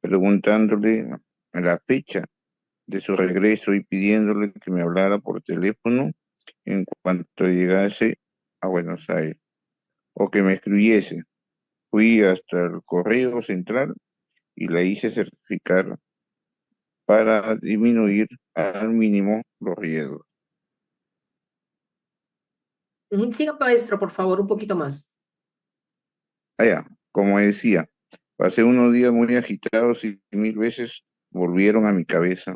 preguntándole la fecha de su regreso y pidiéndole que me hablara por teléfono en cuanto llegase a Buenos Aires o que me escribiese. Fui hasta el correo central y la hice certificar para disminuir al mínimo los riesgos. Siga, maestro, por favor, un poquito más. Allá, como decía, pasé unos días muy agitados y 1000 veces volvieron a mi cabeza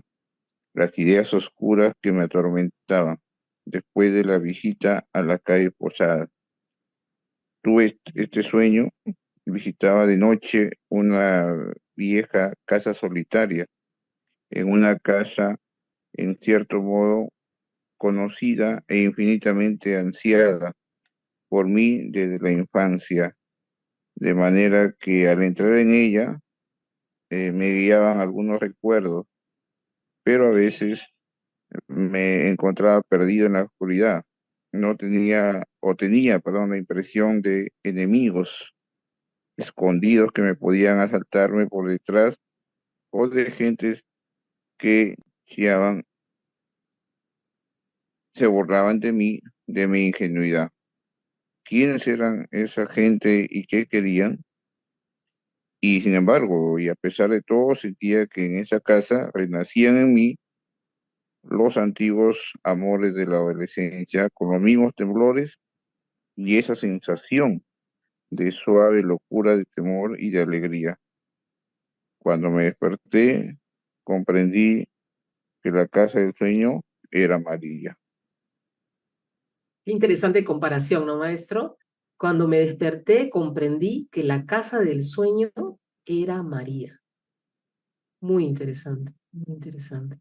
las ideas oscuras que me atormentaban después de la visita a la calle Posada. Tuve este sueño, visitaba de noche una vieja casa solitaria, en una casa en cierto modo conocida e infinitamente ansiada por mí desde la infancia, de manera que al entrar en ella me guiaban algunos recuerdos, pero a veces me encontraba perdido en la oscuridad. No tenía, o tenía, perdón, la impresión de enemigos escondidos que me podían asaltarme por detrás o de gentes que chiaban, se burlaban de mí, de mi ingenuidad. ¿Quiénes eran esa gente y qué querían? Y sin embargo, y a pesar de todo, sentía que en esa casa renacían en mí los antiguos amores de la adolescencia, con los mismos temblores y esa sensación de suave locura de temor y de alegría. Cuando me desperté, comprendí que la casa del sueño era María. Qué interesante comparación, ¿no, maestro? Cuando me desperté, comprendí que la casa del sueño era María. Muy interesante, muy interesante.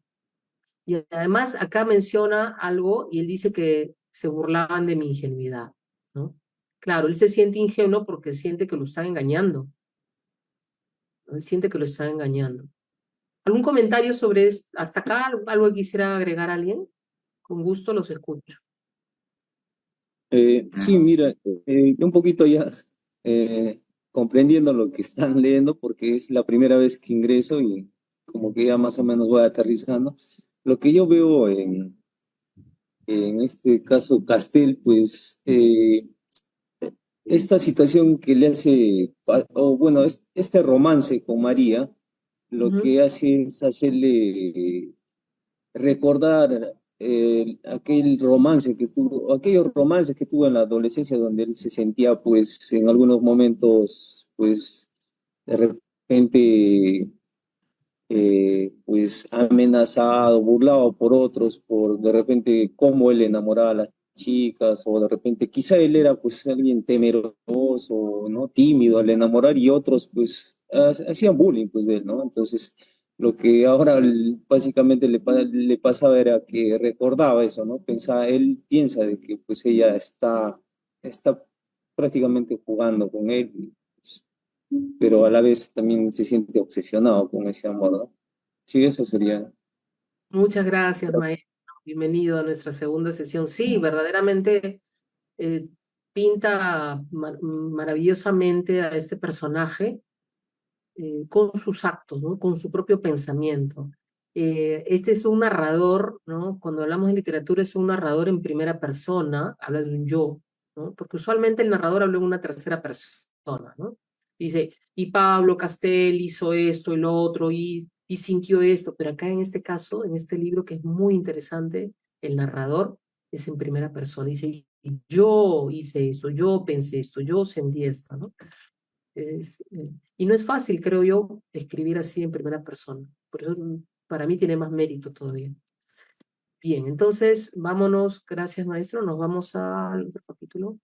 Y además acá menciona algo y él dice que se burlaban de mi ingenuidad, ¿no? Claro, él se siente ingenuo porque siente que lo están engañando, ¿no? Él siente que lo están engañando. ¿Algún comentario sobre hasta acá? ¿Algo que quisiera agregar a alguien? Con gusto los escucho. Sí, mira, yo un poquito ya eh, comprendiendo lo que están leyendo, porque es la primera vez que ingreso y como que ya más o menos voy aterrizando. Lo que yo veo en este caso Castel, pues esta situación que le hace, o bueno, este romance con María, lo Ujú, que hace es hacerle recordar aquel romance que tuvo, aquellos romances que tuvo en la adolescencia, donde él se sentía, pues, en algunos momentos, pues, de repente, pues, amenazado, burlado por otros, por de repente cómo él enamoraba a las chicas, o de repente quizá él era, pues, alguien temeroso, ¿no? Tímido al enamorar, y otros, pues, hacían bullying, pues, de él, ¿no? Entonces, lo que ahora básicamente le pasaba era que recordaba eso, ¿no? Pensaba, él piensa de que pues ella está prácticamente jugando con él, pues, pero a la vez también se siente obsesionado con ese amor, ¿no? Sí, eso sería. muchas gracias, maestro. Bienvenido a nuestra segunda sesión. Sí, verdaderamente eh, pinta maravillosamente a este personaje con sus actos, ¿no? Con su propio pensamiento. Este es un narrador, ¿no? Cuando hablamos de literatura es un narrador en primera persona, habla de un yo, ¿no? Porque usualmente el narrador habla en una tercera persona, ¿no? Dice, y Pablo Castel hizo esto y lo otro, y sintió esto, pero acá en este caso, en este libro que es muy interesante, el narrador es en primera persona, dice, y yo hice eso, yo pensé esto, yo sentí esto, ¿no? Y no es fácil, creo yo, escribir así en primera persona. Por eso para mí tiene más mérito todavía. Bien, entonces vámonos, gracias maestro, nos vamos al otro capítulo.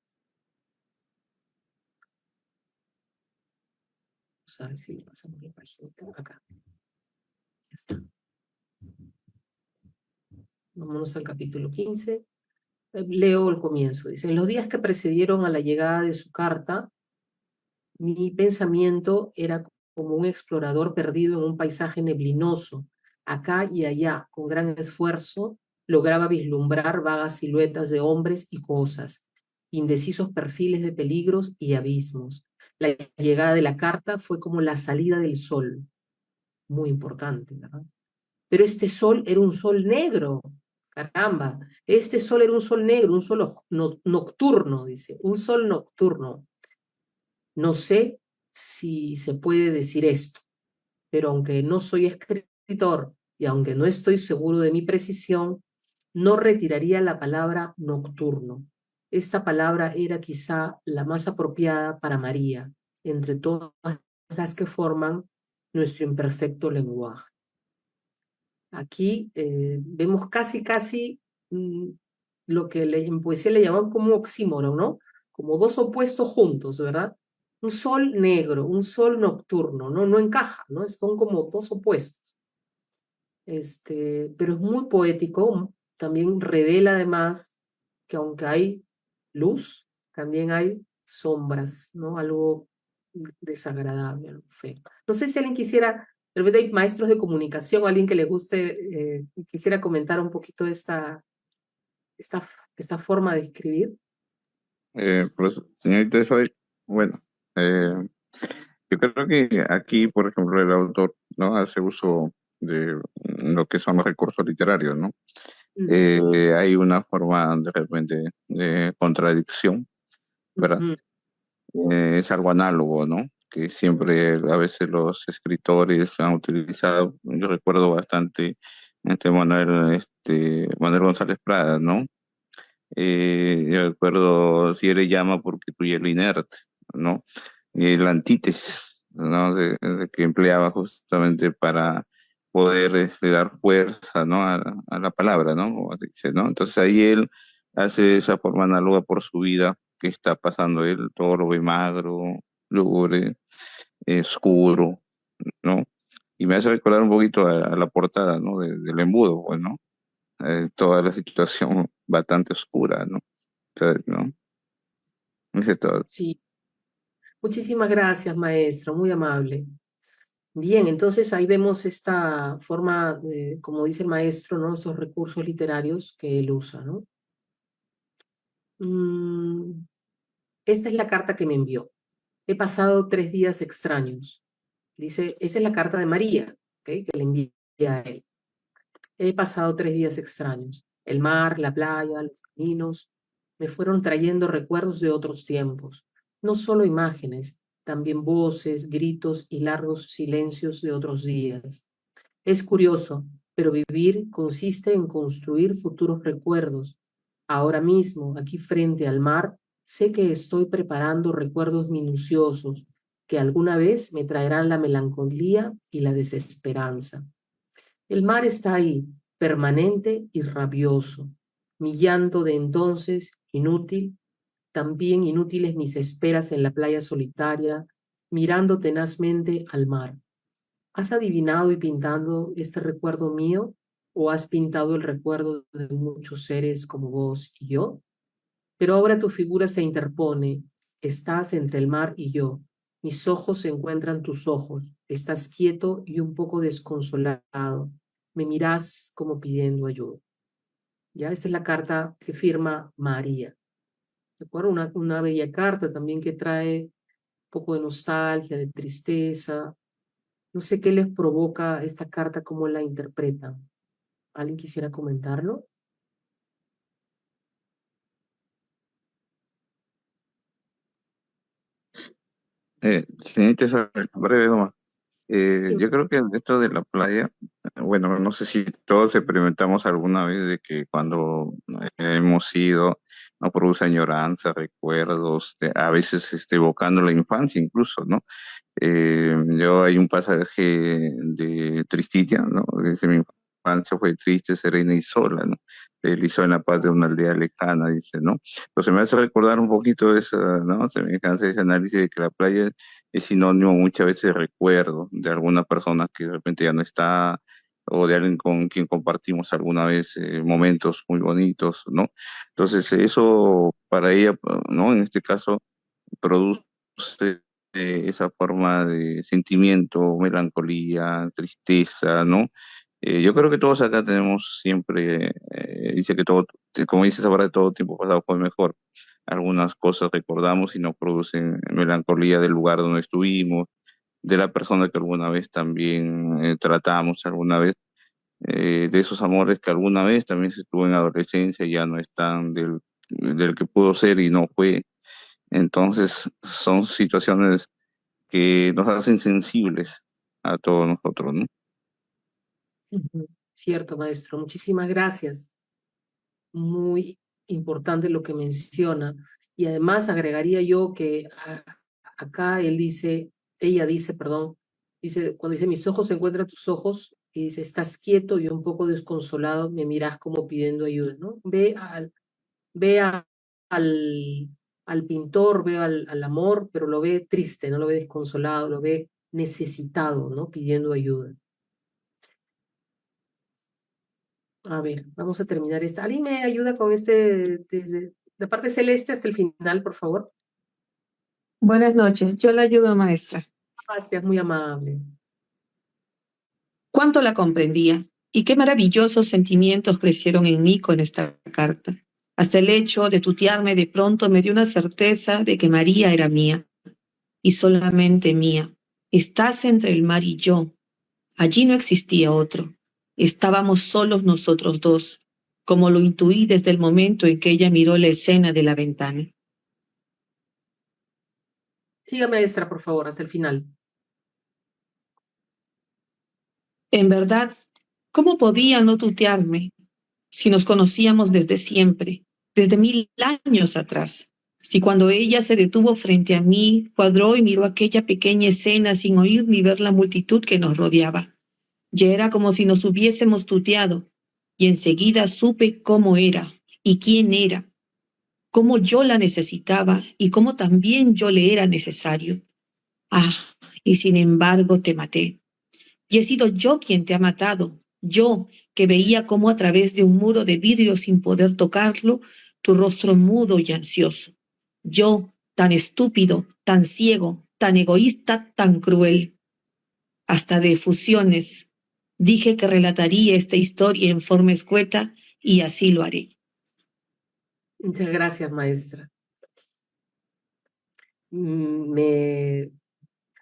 Vamos a ver si le pasamos la página. Acá. Ya está. Vámonos al capítulo 15. Leo el comienzo. Dice, en los días que precedieron a la llegada de su carta, mi pensamiento era como un explorador perdido en un paisaje neblinoso. Acá y allá, con gran esfuerzo, lograba vislumbrar vagas siluetas de hombres y cosas, indecisos perfiles de peligros y abismos. La llegada de la carta fue como la salida del sol. Muy importante, ¿verdad? Pero este sol era un sol negro. Caramba, este sol era un sol negro, un sol nocturno, dice, un sol nocturno. No sé si se puede decir esto, pero aunque no soy escritor y aunque no estoy seguro de mi precisión, no retiraría la palabra nocturno. Esta palabra era quizá la más apropiada para María, entre todas las que forman nuestro imperfecto lenguaje. Aquí vemos casi lo que en poesía le llaman como oxímoron, ¿no? Como dos opuestos juntos, ¿verdad? Un sol negro, un sol nocturno, ¿no? No encaja, ¿no? Son como dos opuestos. Pero es muy poético, también revela además que aunque hay luz, también hay sombras, ¿no? Algo desagradable, algo feo. No sé si alguien quisiera, de repente hay maestros de comunicación, alguien que le guste, quisiera comentar un poquito esta forma de escribir. Pues, señorita Isabel, bueno, yo creo que aquí, por ejemplo, el autor no hace uso de lo que son los recursos literarios, ¿no? Hay una forma de repente de contradicción, ¿verdad? Ujú. Es algo análogo, ¿no? Que siempre a veces los escritores han utilizado. Yo recuerdo bastante Manuel González Prada, ¿no? Yo recuerdo si eres llama porque tu hielo inerte, ¿no? La antítesis, ¿no? De que empleaba justamente para poder dar fuerza, ¿no? A la palabra, ¿no? Como se dice, ¿no? Entonces ahí él hace esa forma análoga por su vida que está pasando él, todo lo ve magro, lúgubre, oscuro, ¿no? Y me hace recordar un poquito a la portada, ¿no? Del embudo, pues, ¿no? Toda la situación bastante oscura, ¿no? Entonces, ¿no? Ese es todo. Sí, muchísimas gracias, maestro, muy amable. Bien, entonces ahí vemos esta forma, como dice el maestro, ¿no? Esos recursos literarios que él usa, ¿no? Mm, esta es la carta que me envió. He pasado 3 días extraños. Dice, esa es la carta de María, ¿ok? Que le envía a él. He pasado 3 días extraños. El mar, la playa, los caminos, me fueron trayendo recuerdos de otros tiempos. No solo imágenes, también voces, gritos y largos silencios de otros días. Es curioso, pero vivir consiste en construir futuros recuerdos. Ahora mismo, aquí frente al mar, sé que estoy preparando recuerdos minuciosos que alguna vez me traerán la melancolía y la desesperanza. El mar está ahí, permanente y rabioso. Mi llanto de entonces, inútil, también inútiles mis esperas en la playa solitaria, mirando tenazmente al mar. ¿Has adivinado y pintado este recuerdo mío o has pintado el recuerdo de muchos seres como vos y yo? Pero ahora tu figura se interpone, estás entre el mar y yo. Mis ojos se encuentran tus ojos, estás quieto y un poco desconsolado. Me mirás como pidiendo ayuda. Ya, esta es la carta que firma María. ¿De acuerdo? Una bella carta también que trae un poco de nostalgia, de tristeza. No sé qué les provoca esta carta, cómo la interpretan. ¿Alguien quisiera comentarlo? Señorita Isabel, breve nomás. Sí. Yo creo que esto de la playa, bueno, no sé si todos experimentamos alguna vez de que cuando hemos ido nos produce añoranza, recuerdos, a veces evocando la infancia incluso, ¿no? Yo hay un pasaje de Tristitia, ¿no? Dice mi infancia fue triste, serena y sola, ¿no? Él hizo en la paz de una aldea lejana, dice, ¿no? Entonces me hace recordar un poquito esa, ¿no? Semejanza, ese análisis de que la playa es sinónimo muchas veces de recuerdo de alguna persona que de repente ya no está o de alguien con quien compartimos alguna vez momentos muy bonitos, ¿no? Entonces eso para ella, ¿no? En este caso produce esa forma de sentimiento, melancolía, tristeza, ¿no? Yo creo que todos acá tenemos siempre, dice que todo, como dices ahora, todo tiempo pasado fue mejor. Algunas cosas recordamos y nos producen melancolía del lugar donde estuvimos, de la persona que alguna vez también tratamos, alguna vez, de esos amores que alguna vez también se tuvo en adolescencia y ya no están, del que pudo ser y no fue. Entonces, son situaciones que nos hacen sensibles a todos nosotros, ¿no? Ujú. Cierto, maestro. Muchísimas gracias. Muy importante lo que menciona. Y además agregaría yo que acá él dice, ella dice, perdón, dice, cuando dice mis ojos se encuentran tus ojos, y dice, estás quieto y un poco desconsolado, me miras como pidiendo ayuda, ¿no? Ve al pintor, ve al amor, pero lo ve triste, no lo ve desconsolado, lo ve necesitado, ¿no? Pidiendo ayuda. A ver, vamos a terminar esta. ¿Alguien me ayuda con desde la parte celeste hasta el final, por favor? Buenas noches, yo la ayudo, maestra. Gracias, muy amable. ¿Cuánto la comprendía? Y qué maravillosos sentimientos crecieron en mí con esta carta. Hasta el hecho de tutearme de pronto me dio una certeza de que María era mía, y solamente mía. Estás entre el mar y yo. Allí no existía otro. Estábamos solos nosotros dos, como lo intuí desde el momento en que ella miró la escena de la ventana. Siga, maestra, por favor, hasta el final. En verdad, ¿cómo podía no tutearme si nos conocíamos desde siempre, desde 1000 años atrás? Si cuando ella se detuvo frente a mí, cuadró y miró aquella pequeña escena sin oír ni ver la multitud que nos rodeaba. Ya era como si nos hubiésemos tuteado, y enseguida supe cómo era y quién era, cómo yo la necesitaba y cómo también yo le era necesario. Ah, y sin embargo te maté. Y he sido yo quien te ha matado, yo que veía cómo a través de un muro de vidrio sin poder tocarlo, tu rostro mudo y ansioso. Yo, tan estúpido, tan ciego, tan egoísta, tan cruel. Hasta de efusiones. Dije que relataría esta historia en forma escueta y así lo haré. Muchas gracias, maestra. Me,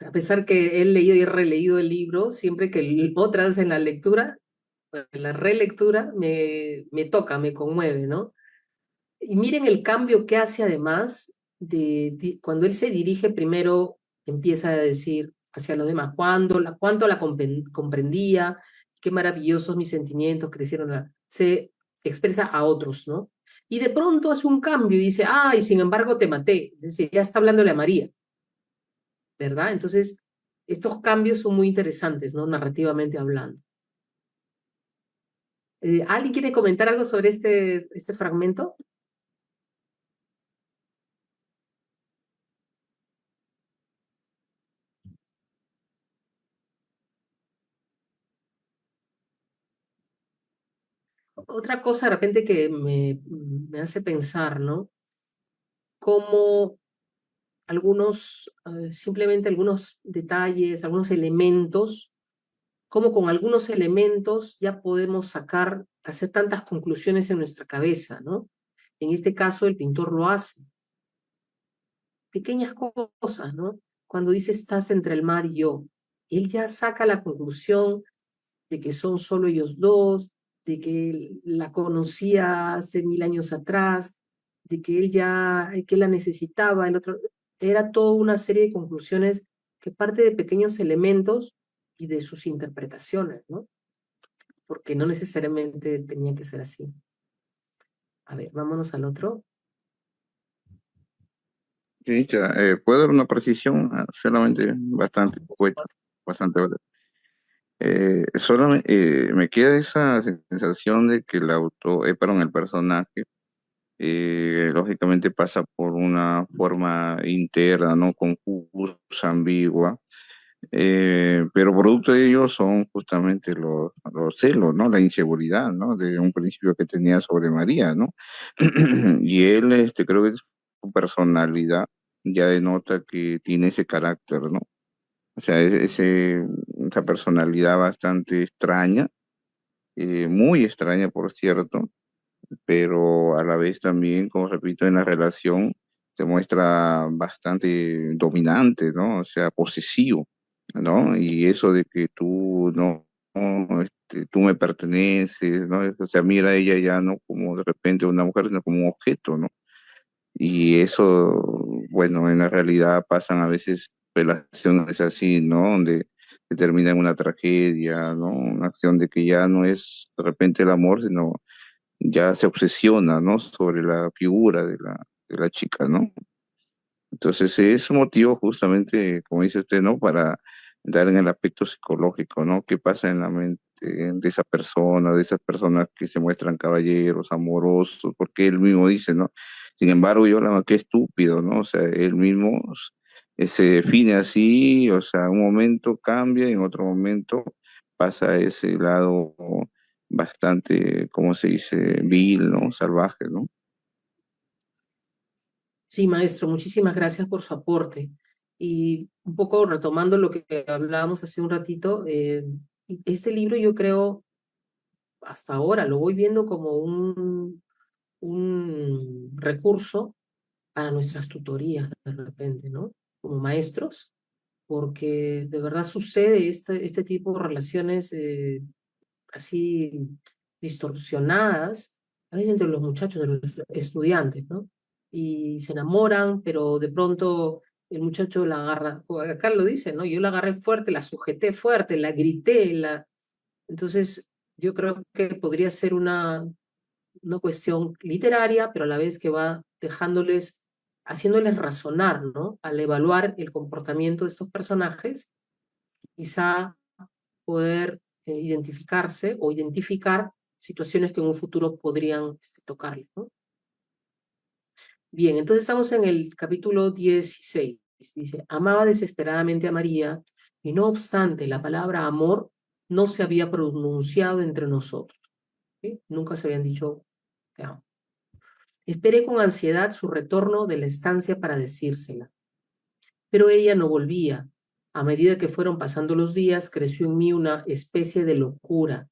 a pesar que he leído y he releído el libro, siempre que otra vez en la lectura, en la relectura, me toca, me conmueve, ¿no? Y miren el cambio que hace además cuando él se dirige primero, empieza a decir hacia los demás, cuánto la comprendía, qué maravillosos mis sentimientos crecieron, se expresa a otros, ¿no? Y de pronto hace un cambio y dice, y sin embargo te maté, es decir, ya está hablándole a María, ¿verdad? Entonces, estos cambios son muy interesantes, ¿no? Narrativamente hablando. ¿Alguien quiere comentar algo sobre este fragmento? Otra cosa de repente que me hace pensar, ¿no? Cómo simplemente algunos detalles, algunos elementos, cómo con algunos elementos ya podemos hacer tantas conclusiones en nuestra cabeza, ¿no? En este caso el pintor lo hace. Pequeñas cosas, ¿no? Cuando dice estás entre el mar y yo, él ya saca la conclusión de que son solo ellos dos, de que él la conocía hace 1000 años atrás, de que que la necesitaba, el otro, era toda una serie de conclusiones que parte de pequeños elementos y de sus interpretaciones, ¿no? Porque no necesariamente tenía que ser así. A ver, vámonos al otro. Sí, puedo dar una precisión, solamente bastante poética, bastante breve. Solamente me queda esa sensación de que el personaje, lógicamente pasa por una forma interna, ¿no? Confusa, ambigua, pero producto de ello son justamente los celos, ¿no? La inseguridad, ¿no? De un principio que tenía sobre María, ¿no? Y él, creo que su personalidad ya denota que tiene ese carácter, ¿no? O sea, esa personalidad bastante extraña, muy extraña, por cierto, pero a la vez también, como repito, en la relación se muestra bastante dominante, ¿no? O sea, posesivo, ¿no? Y eso de que tú tú me perteneces, ¿no? O sea, mira a ella ya no como de repente una mujer, sino como un objeto, ¿no? Y eso, bueno, en la realidad pasan a veces relaciones así, ¿no? Donde se termina en una tragedia, ¿no? Una acción de que ya no es de repente el amor, sino ya se obsesiona, ¿no? Sobre la figura de la chica, ¿no? Entonces es un motivo justamente, como dice usted, ¿no? Para dar en el aspecto psicológico, ¿no? ¿Qué pasa en la mente de esa persona, de esas personas que se muestran caballeros, amorosos? Porque él mismo dice, ¿no? Sin embargo, qué estúpido, ¿no? O sea, él mismo se define así, o sea, un momento cambia y en otro momento pasa a ese lado bastante, ¿cómo se dice? Vil, ¿no? Salvaje, ¿no? Sí, maestro, muchísimas gracias por su aporte. Y un poco retomando lo que hablábamos hace un ratito, este libro yo creo, hasta ahora lo voy viendo como un recurso para nuestras tutorías de repente, ¿no? Como maestros, porque de verdad sucede este tipo de relaciones así distorsionadas, a veces entre los muchachos, de los estudiantes, ¿no? Y se enamoran, pero de pronto el muchacho la agarra, acá lo dice, ¿no? Yo la agarré fuerte, la sujeté fuerte, la grité, entonces yo creo que podría ser una cuestión literaria, pero a la vez que va haciéndoles razonar, ¿no? Al evaluar el comportamiento de estos personajes, quizá poder identificarse o identificar situaciones que en un futuro podrían tocarle, ¿no? Bien, entonces estamos en el capítulo 16. Dice, amaba desesperadamente a María y no obstante la palabra amor no se había pronunciado entre nosotros. ¿Sí? Nunca se habían dicho te amo. Esperé con ansiedad su retorno de la estancia para decírsela. Pero ella no volvía. A medida que fueron pasando los días, creció en mí una especie de locura.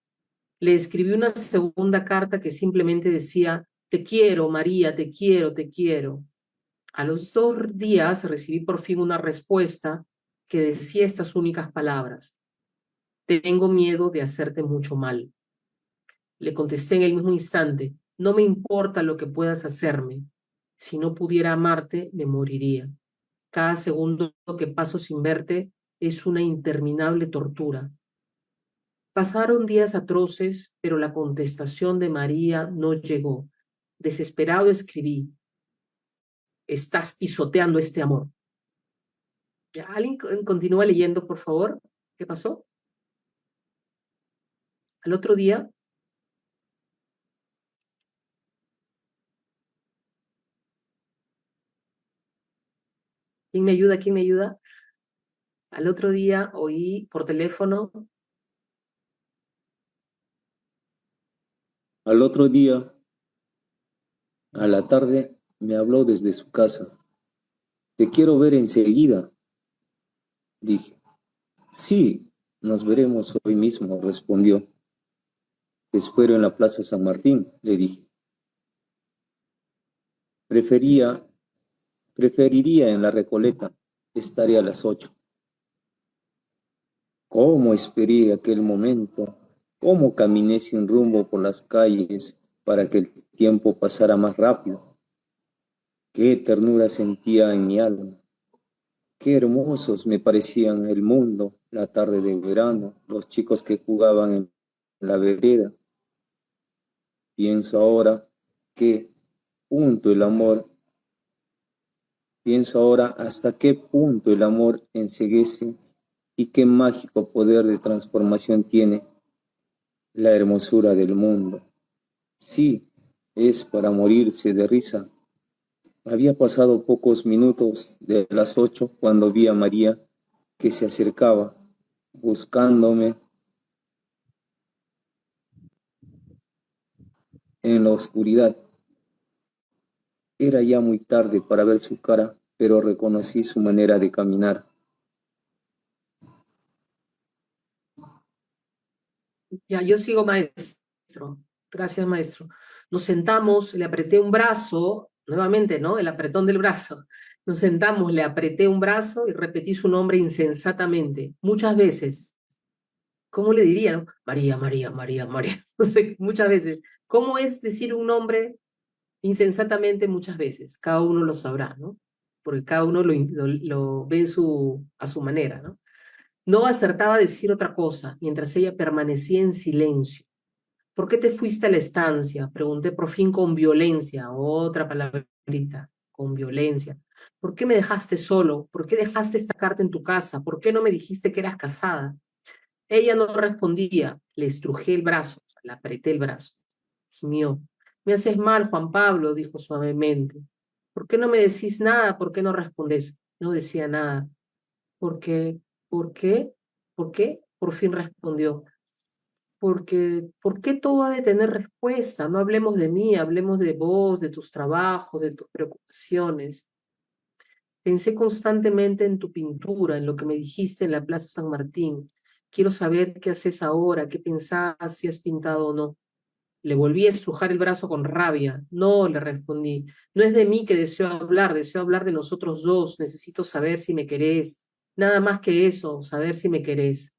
Le escribí una segunda carta que simplemente decía, te quiero, María, te quiero, te quiero. A los 2 días recibí por fin una respuesta que decía estas únicas palabras. Tengo miedo de hacerte mucho mal. Le contesté en el mismo instante, no me importa lo que puedas hacerme. Si no pudiera amarte, me moriría. Cada segundo que paso sin verte es una interminable tortura. Pasaron días atroces, pero la contestación de María no llegó. Desesperado escribí, estás pisoteando este amor. ¿Ya? ¿Alguien continúa leyendo, por favor? ¿Qué pasó? Al otro día, ¿quién me ayuda? ¿Quién me ayuda? Al otro día oí por teléfono. Al otro día, a la tarde, me habló desde su casa. Te quiero ver enseguida, dije. Sí, nos veremos hoy mismo, respondió. Te espero en la Plaza San Martín, le dije. Preferiría en la Recoleta. Estaré a las 8. ¿Cómo esperé aquel momento? ¿Cómo caminé sin rumbo por las calles para que el tiempo pasara más rápido? Qué ternura sentía en mi alma. Qué hermosos me parecían el mundo, la tarde de verano, los chicos que jugaban en la vereda. Pienso ahora hasta qué punto el amor enceguece y qué mágico poder de transformación tiene la hermosura del mundo. Sí, es para morirse de risa. Había pasado pocos minutos de las 8 cuando vi a María que se acercaba, buscándome en la oscuridad. Era ya muy tarde para ver su cara, pero reconocí su manera de caminar. Ya, yo sigo, maestro. Gracias, maestro. Nos sentamos, le apreté un brazo, nuevamente, ¿no? El apretón del brazo. Nos sentamos, le apreté un brazo y repetí su nombre insensatamente, muchas veces. ¿Cómo le diría, no? María, María, María, María. No sé, muchas veces. ¿Cómo es decir un nombre insensatamente muchas veces? Cada uno lo sabrá, ¿no? Porque cada uno lo ve a su manera, ¿no? No acertaba a decir otra cosa, mientras ella permanecía en silencio. ¿Por qué te fuiste a la estancia? Pregunté por fin con violencia, otra palabrita, con violencia. ¿Por qué me dejaste solo? ¿Por qué dejaste esta carta en tu casa? ¿Por qué no me dijiste que eras casada? Ella no respondía, le estrujé el brazo, le apreté el brazo. Gimió. Me haces mal, Juan Pablo, dijo suavemente. ¿Por qué no me decís nada? ¿Por qué no respondes? No decía nada. ¿Por qué? ¿Por qué? ¿Por qué? Por fin respondió. Porque, ¿por qué todo ha de tener respuesta? No hablemos de mí, hablemos de vos, de tus trabajos, de tus preocupaciones. Pensé constantemente en tu pintura, en lo que me dijiste en la Plaza San Martín. Quiero saber qué haces ahora, qué pensás, si has pintado o no. Le volví a estrujar el brazo con rabia. No, le respondí. No es de mí que deseo hablar de nosotros dos. Necesito saber si me querés. Nada más que eso, saber si me querés.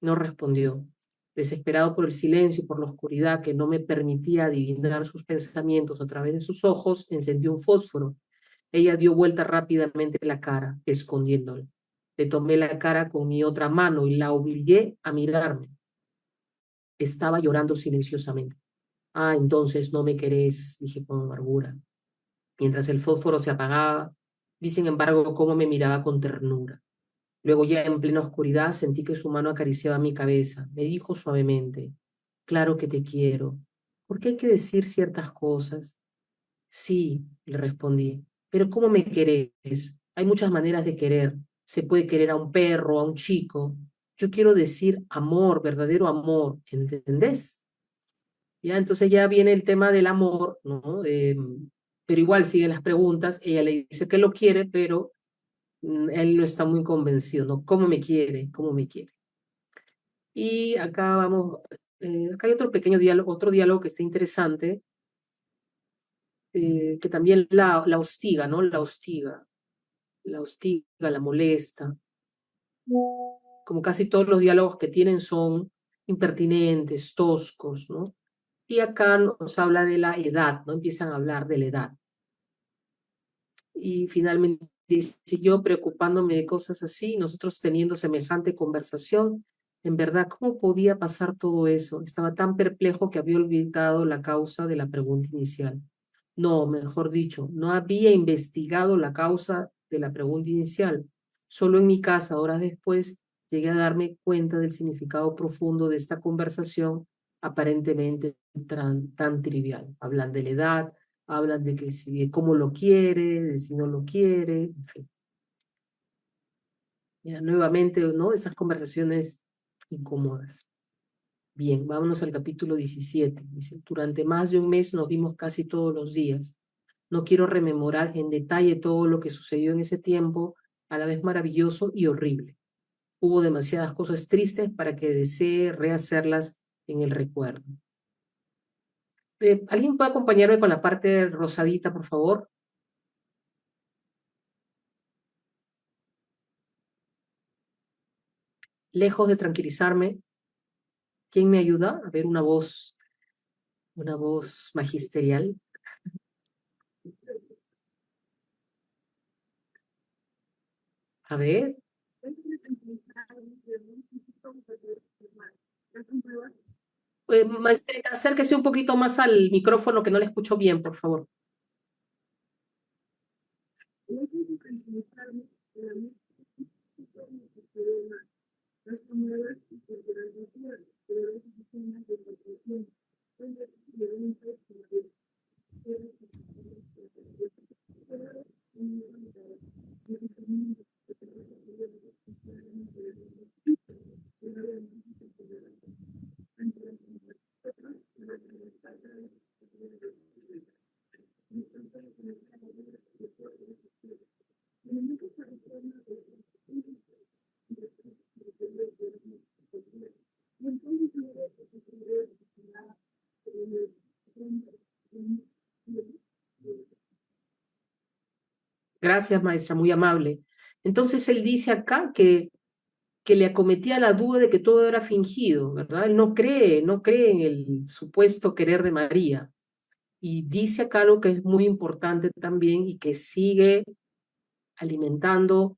No respondió. Desesperado por el silencio y por la oscuridad que no me permitía adivinar sus pensamientos a través de sus ojos, encendió un fósforo. Ella dio vuelta rápidamente la cara, escondiéndola. Le tomé la cara con mi otra mano y la obligué a mirarme. Estaba llorando silenciosamente. Ah, entonces no me querés, dije con amargura. Mientras el fósforo se apagaba, vi sin embargo cómo me miraba con ternura. Luego ya en plena oscuridad sentí que su mano acariciaba mi cabeza. Me dijo suavemente, claro que te quiero. ¿Por qué hay que decir ciertas cosas? Sí, le respondí, pero ¿cómo me querés? Hay muchas maneras de querer. Se puede querer a un perro, a un chico. Yo quiero decir amor, verdadero amor, ¿entendés? Ya, entonces ya viene el tema del amor, ¿no? Pero igual siguen las preguntas. Ella le dice que lo quiere, pero él no está muy convencido, ¿no? ¿Cómo me quiere? ¿Cómo me quiere? Y acá vamos, acá hay otro pequeño diálogo, otro diálogo que está interesante, que también la hostiga, ¿no? La hostiga, la molesta. Como casi todos los diálogos que tienen son impertinentes, toscos, ¿no? Y acá nos habla de la edad, ¿no? Empiezan a hablar de la edad. Y finalmente dice, yo preocupándome de cosas así, nosotros teniendo semejante conversación, en verdad, ¿cómo podía pasar todo eso? Estaba tan perplejo que había olvidado la causa de la pregunta inicial. No, mejor dicho, no había investigado la causa de la pregunta inicial. Solo en mi casa, horas después, llegué a darme cuenta del significado profundo de esta conversación aparentemente tan trivial. Hablan de la edad, hablan de que si, de cómo lo quiere, de si no lo quiere, en fin. Ya, nuevamente, ¿no? Esas conversaciones incómodas. Bien, vámonos al capítulo 17. Dice, durante más de un mes nos vimos casi todos los días. No quiero rememorar en detalle todo lo que sucedió en ese tiempo, a la vez maravilloso y horrible. Hubo demasiadas cosas tristes para que desee rehacerlas en el recuerdo. ¿Alguien puede acompañarme con la parte rosadita, por favor? Lejos de tranquilizarme, ¿quién me ayuda? A ver, una voz magisterial. A ver. Maestrita, acérquese un poquito más al micrófono que no le escucho bien, por favor. Gracias, maestra, muy amable. Entonces él dice acá que le acometía la duda de que todo era fingido, ¿verdad? Él no cree en el supuesto querer de María. Y dice acá lo que es muy importante también y que sigue alimentando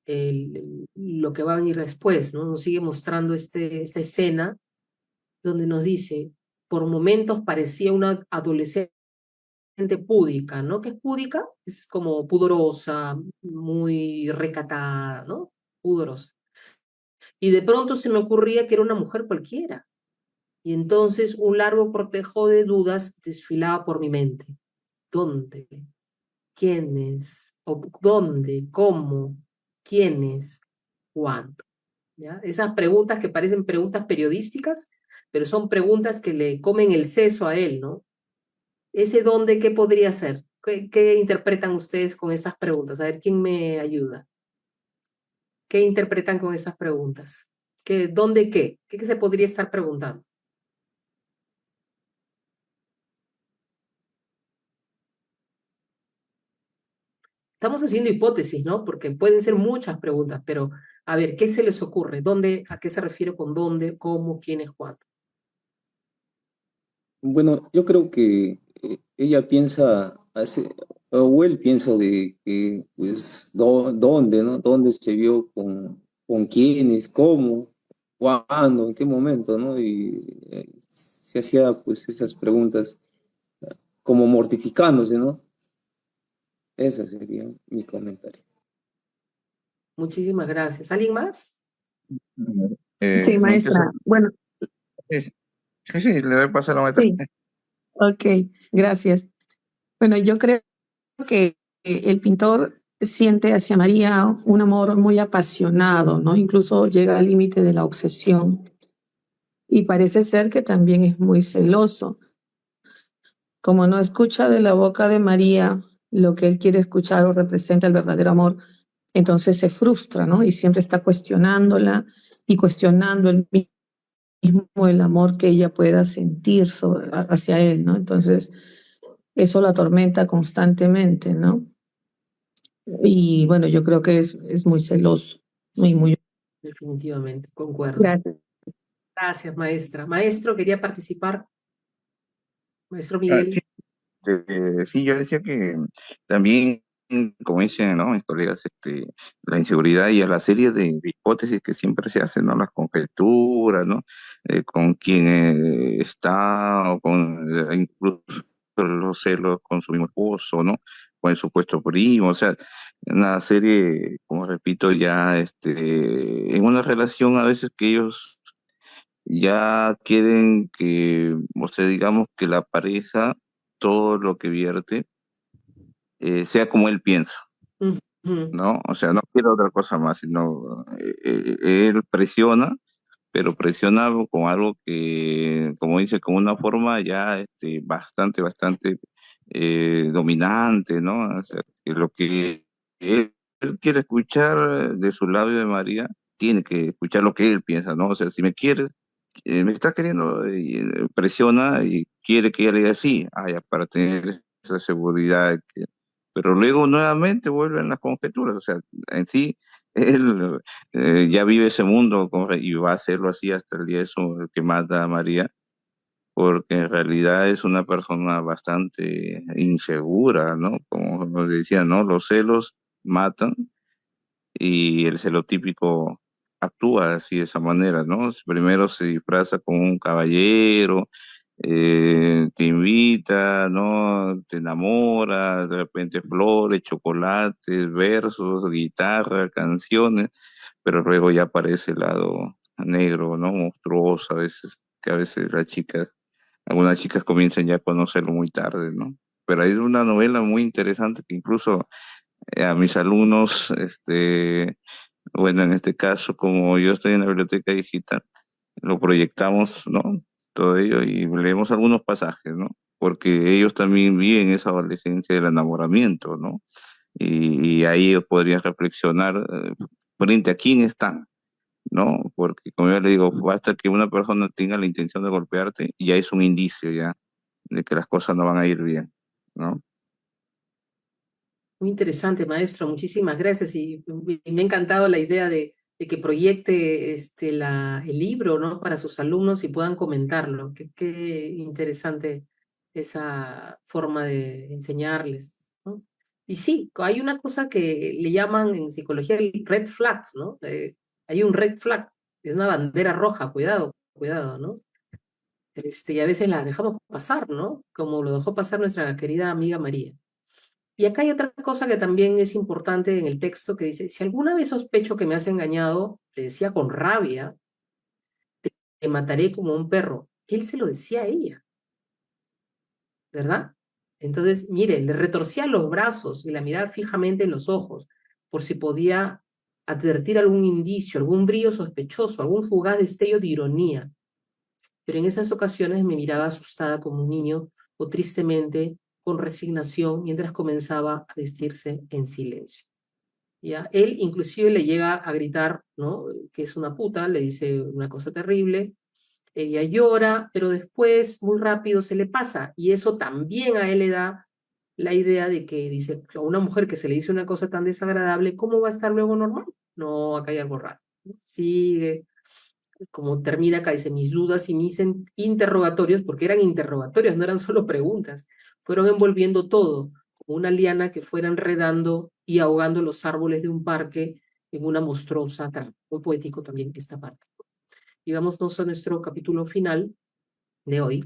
lo que va a venir después, ¿no? Nos sigue mostrando esta escena donde nos dice, por momentos parecía una adolescente púdica, ¿no? ¿Qué es púdica? Es como pudorosa, muy recatada, ¿no? Pudorosa. Y de pronto se me ocurría que era una mujer cualquiera. Y entonces un largo cortejo de dudas desfilaba por mi mente. ¿Dónde? ¿Quiénes? ¿Dónde? ¿Cómo? ¿Quiénes? ¿Cuándo? ¿Ya? Esas preguntas que parecen preguntas periodísticas, pero son preguntas que le comen el seso a él, ¿no? Ese dónde, ¿qué podría ser? ¿Qué interpretan ustedes con esas preguntas? A ver, ¿quién me ayuda? ¿Qué interpretan con esas preguntas? ¿Dónde qué? ¿Qué se podría estar preguntando? Estamos haciendo hipótesis, ¿no? Porque pueden ser muchas preguntas, pero a ver, ¿qué se les ocurre? ¿Dónde, a qué se refiere con dónde, cómo, quién es cuándo? Bueno, yo creo que ella piensa, o él piensa de que, pues, dónde, ¿no? ¿Dónde se vio con quiénes, cómo, cuándo, en qué momento, ¿no? Y se hacía, pues, esas preguntas como mortificándose, ¿no? Ese sería mi comentario. Muchísimas gracias. ¿Alguien más? Sí, No, maestra. Bueno, sí, sí, le doy paso a la maestra. sí, ok, gracias. Bueno, yo creo que el pintor siente hacia María un amor muy apasionado, ¿no? Incluso llega al límite de la obsesión. Y parece ser que también es muy celoso. Como no escucha de la boca de María lo que él quiere escuchar o representa el verdadero amor, entonces se frustra, ¿no? Y siempre está cuestionándola y cuestionando el mismo el amor que ella pueda sentir hacia él, ¿no? Entonces, eso la atormenta constantemente, ¿no? Y bueno, yo creo que es muy celoso, muy. Definitivamente, concuerdo. Gracias. Gracias, maestra. Maestro, ¿quería participar? Maestro Sí, Miguel. sí, yo decía que también, como dicen, ¿no?, mis colegas, la inseguridad y a la serie de hipótesis que siempre se hacen, ¿no? Las conjeturas, ¿no? Con quién está, o con incluso los celos con su mismo esposo, ¿no? Con el supuesto primo, o sea, una serie, como repito, ya en una relación a veces que ellos ya quieren que, o sea, digamos que la pareja, todo lo que vierte, sea como él piensa, Ujú. ¿no? O sea, no quiere otra cosa más, sino él presiona, pero presiona con algo que, como dice, con una forma ya bastante dominante, ¿no? O sea, que lo que él quiere escuchar de su labio de María, tiene que escuchar lo que él piensa, ¿no? O sea, si me quieres, me está queriendo, presiona y quiere que ella le diga sí, ya, para tener esa seguridad. Pero luego nuevamente vuelven las conjeturas, o sea, en sí, él ya vive ese mundo y va a hacerlo así hasta el día eso que mata a María, porque en realidad es una persona bastante insegura, ¿no? Como nos decía, ¿no? Los celos matan y el celotípico actúa así de esa manera, ¿no? Primero se disfraza como un caballero, te invita, ¿no? Te enamora, de repente flores, chocolates, versos, guitarra, canciones, pero luego ya aparece el lado negro, ¿no? Monstruoso a veces, que a veces algunas chicas comienzan ya a conocerlo muy tarde, ¿no? Pero es una novela muy interesante que incluso a mis alumnos, bueno, en este caso, como yo estoy en la biblioteca digital, lo proyectamos, ¿no? Todo ello y leemos algunos pasajes, ¿no? Porque ellos también viven esa adolescencia del enamoramiento, ¿no? Y ahí ellos podrían reflexionar frente a quién están, ¿no? Porque como yo le digo, basta que una persona tenga la intención de golpearte y ya es un indicio ya de que las cosas no van a ir bien, ¿no? Muy interesante, maestro. Muchísimas gracias. Y me ha encantado la idea de que proyecte el libro, ¿no? Para sus alumnos y puedan comentarlo. Qué interesante esa forma de enseñarles, ¿no? Y sí, hay una cosa que le llaman en psicología el red flags, ¿no? Hay un red flag, es una bandera roja, cuidado, cuidado, ¿no? Y a veces la dejamos pasar, ¿no? Como lo dejó pasar nuestra querida amiga María. Y acá hay otra cosa que también es importante en el texto que dice, si alguna vez sospecho que me has engañado, le decía con rabia, te mataré como un perro. Él se lo decía a ella, ¿verdad? Entonces, mire, le retorcía los brazos y la miraba fijamente en los ojos, por si podía advertir algún indicio, algún brillo sospechoso, algún fugaz destello de ironía. Pero en esas ocasiones me miraba asustada como un niño o tristemente con resignación mientras comenzaba a vestirse en silencio. ¿Ya? Él inclusive le llega a gritar, ¿no? Que es una puta, le dice una cosa terrible, ella llora, pero después muy rápido se le pasa y eso también a él le da la idea de que dice, a una mujer que se le dice una cosa tan desagradable, ¿cómo va a estar luego normal? No, acá hay algo raro. Sigue, como termina acá, dice, mis dudas y mis interrogatorios, porque eran interrogatorios, no eran solo preguntas, fueron envolviendo todo, como una liana que fuera enredando y ahogando los árboles de un parque en una monstruosa trama. Muy poético también esta parte. Y vámonos a nuestro capítulo final de hoy.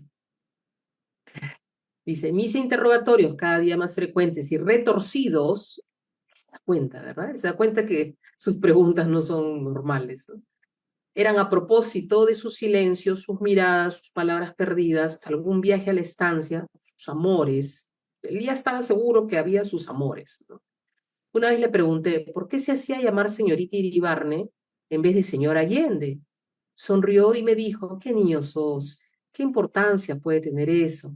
Dice, mis interrogatorios cada día más frecuentes y retorcidos Se da cuenta, ¿verdad? Se da cuenta que sus preguntas no son normales, ¿no? Eran a propósito de sus silencios, sus miradas, sus palabras perdidas, algún viaje a la estancia, sus amores. Él ya estaba seguro que había sus amores, ¿no? Una vez le pregunté, ¿por qué se hacía llamar señorita Iribarne en vez de señora Allende? Sonrió y me dijo, qué niño sos, qué importancia puede tener eso.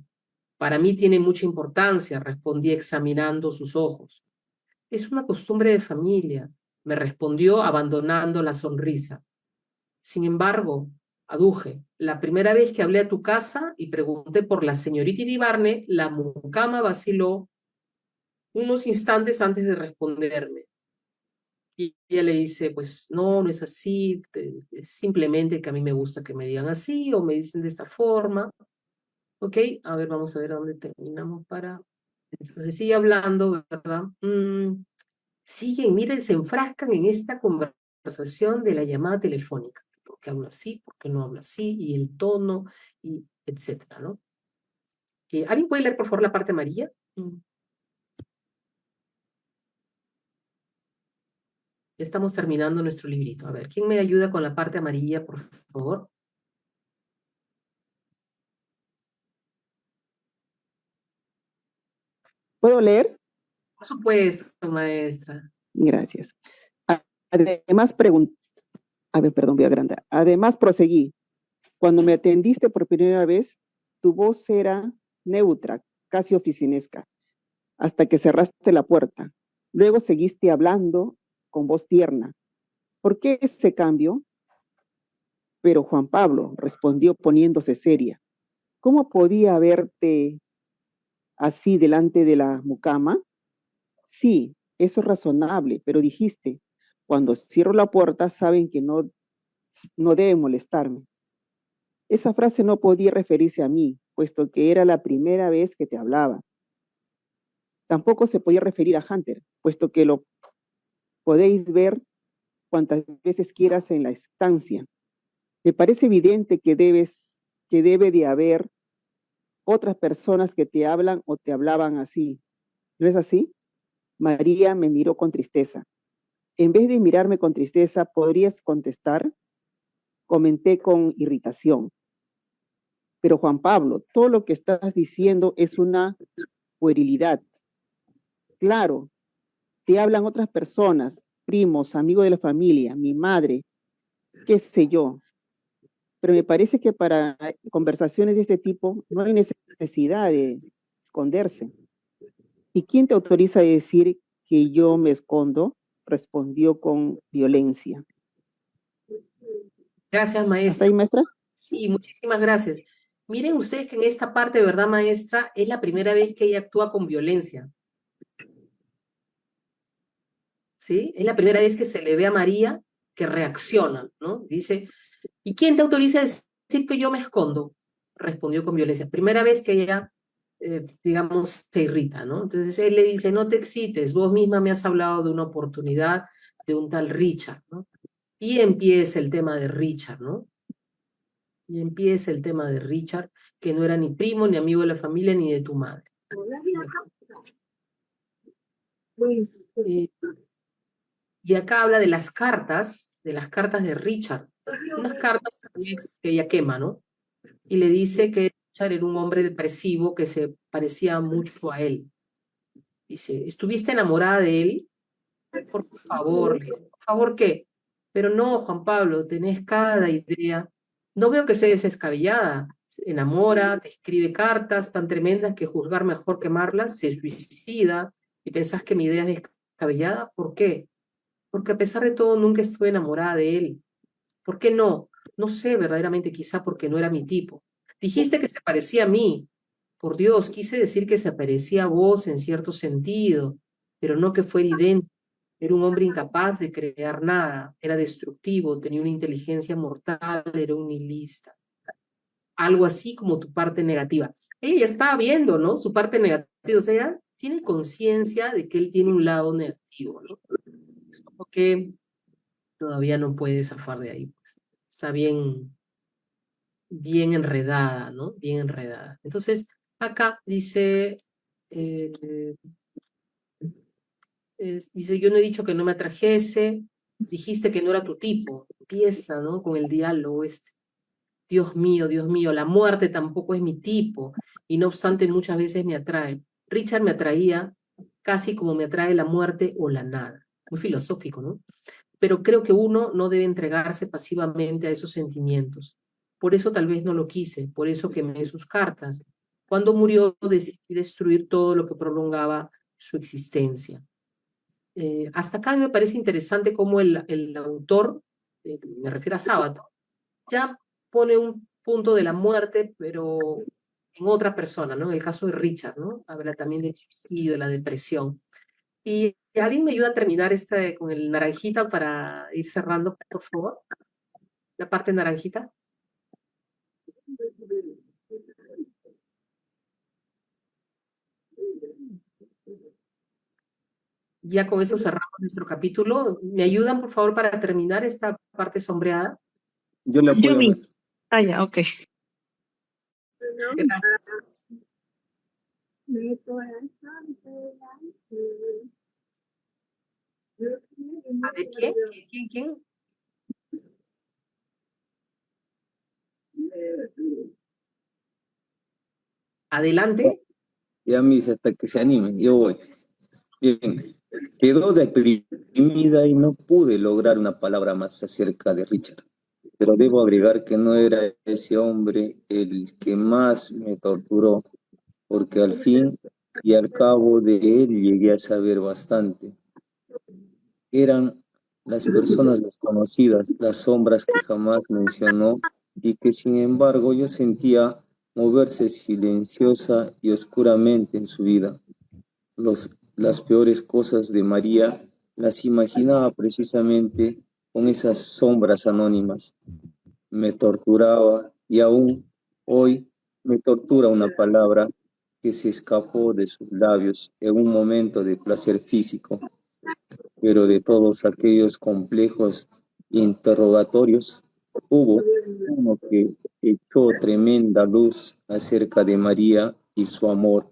Para mí tiene mucha importancia, respondí examinando sus ojos. Es una costumbre de familia, me respondió abandonando la sonrisa. Sin embargo, aduje, la primera vez que hablé a tu casa y pregunté por la señorita Iribarne, la mucama vaciló unos instantes antes de responderme. Y ella le dice, pues no, no es así, es simplemente que a mí me gusta que me digan así o me dicen de esta forma. Ok, a ver, vamos a ver a dónde terminamos para... Entonces sigue hablando, ¿verdad? Siguen, miren, se enfrascan en esta conversación de la llamada telefónica. ¿Por qué hablo así? ¿Por qué no hablo así? Y el tono, y etcétera, ¿no? ¿Alguien puede leer, por favor, la parte amarilla? Ya estamos terminando nuestro librito. A ver, ¿quién me ayuda con la parte amarilla, por favor? ¿Puedo leer? Por supuesto, maestra. Gracias. Además, perdón, voy a agrandar. Además, proseguí. Cuando me atendiste por primera vez, tu voz era neutra, casi oficinesca, hasta que cerraste la puerta. Luego seguiste hablando con voz tierna. ¿Por qué ese cambio? Pero Juan Pablo respondió poniéndose seria. ¿Cómo podía verte así delante de la mucama? Sí, eso es razonable, pero dijiste, cuando cierro la puerta saben que no debe molestarme. Esa frase no podía referirse a mí, puesto que era la primera vez que te hablaba. Tampoco se podía referir a Hunter, puesto que lo podéis ver cuantas veces quieras en la estancia. Me parece evidente que debe de haber otras personas que te hablan o te hablaban así. ¿No es así? María me miró con tristeza. En vez de mirarme con tristeza, ¿podrías contestar? Comenté con irritación. Pero Juan Pablo, todo lo que estás diciendo es una puerilidad. Claro, te hablan otras personas, primos, amigos de la familia, mi madre, qué sé yo. Pero me parece que para conversaciones de este tipo no hay necesidad de esconderse. ¿Y quién te autoriza a decir que yo me escondo? Respondió con violencia. Gracias, ¿Hasta maestra. ahí, maestra? Sí, muchísimas gracias. Miren ustedes que en esta parte, ¿verdad, maestra? Es la primera vez que ella actúa con violencia. ¿Sí? Es la primera vez que se le ve a María que reacciona, ¿no? Dice, ¿y quién te autoriza a decir que yo me escondo? Respondió con violencia. Primera vez que ella, digamos, se irrita, ¿no? Entonces él le dice, no te excites, vos misma me has hablado de una oportunidad de un tal Richard, ¿no? Y empieza el tema de Richard, ¿no? Y empieza el tema de Richard, que no era ni primo, ni amigo de la familia, ni de tu madre. Y acá habla de las cartas de Richard. Unas cartas a mi ex que ella quema, ¿no? Y le dice que Richard era un hombre depresivo que se parecía mucho a él. Dice, ¿estuviste enamorada de él? Por favor, le dice, ¿por favor qué? Pero no, Juan Pablo, tenés cada idea. No veo que seas descabellada. Se enamora, te escribe cartas tan tremendas que juzgar mejor quemarlas, se suicida y pensás que mi idea es descabellada. ¿Por qué? Porque a pesar de todo nunca estuve enamorada de él. ¿Por qué no? No sé verdaderamente, quizá porque no era mi tipo. Dijiste que se parecía a mí. Por Dios, quise decir que se parecía a vos en cierto sentido, pero no que fuera idéntico. Era un hombre incapaz de crear nada, era destructivo, tenía una inteligencia mortal, era un nihilista. Algo así como tu parte negativa. Ella ya estaba viendo, ¿no? Su parte negativa, o sea, ella tiene conciencia de que él tiene un lado negativo, ¿no? Es como que todavía no puede zafar de ahí, pues. Está bien, bien enredada, ¿no? Bien enredada. Entonces, acá dice, Dice, yo no he dicho que no me atrajese, dijiste que no era tu tipo. Empieza, ¿no? Con el diálogo este. Dios mío, la muerte tampoco es mi tipo, y no obstante muchas veces me atrae. Richard me atraía casi como me atrae la muerte o la nada. Muy filosófico, ¿no? Pero creo que uno no debe entregarse pasivamente a esos sentimientos. Por eso tal vez no lo quise, por eso quemé sus cartas. Cuando murió decidí destruir todo lo que prolongaba su existencia. Hasta acá me parece interesante cómo el autor, me refiero a Sábato, ya pone un punto de la muerte, pero en otra persona, ¿no? En el caso de Richard, ¿no? Habla también del suicidio, de la depresión. Y alguien me ayuda a terminar con el naranjita para ir cerrando, por favor. La parte naranjita. Ya con eso cerramos nuestro capítulo. ¿Me ayudan, por favor, para terminar esta parte sombreada? Yo le apoyo, Yumi. maestro. Ah, ya, ok. Gracias. A ver, ¿quién? Adelante. Ya mis, hasta que se animen, yo voy. Bien, quedó deprimida y no pude lograr una palabra más acerca de Richard. Pero debo agregar que no era ese hombre el que más me torturó, porque al fin y al cabo de él llegué a saber bastante. Eran las personas desconocidas, las sombras que jamás mencionó y que sin embargo yo sentía moverse silenciosa y oscuramente en su vida. Las peores cosas de María las imaginaba precisamente con esas sombras anónimas. Me torturaba y aún hoy me tortura una palabra que se escapó de sus labios en un momento de placer físico, pero de todos aquellos complejos interrogatorios, hubo uno que echó tremenda luz acerca de María y su amor.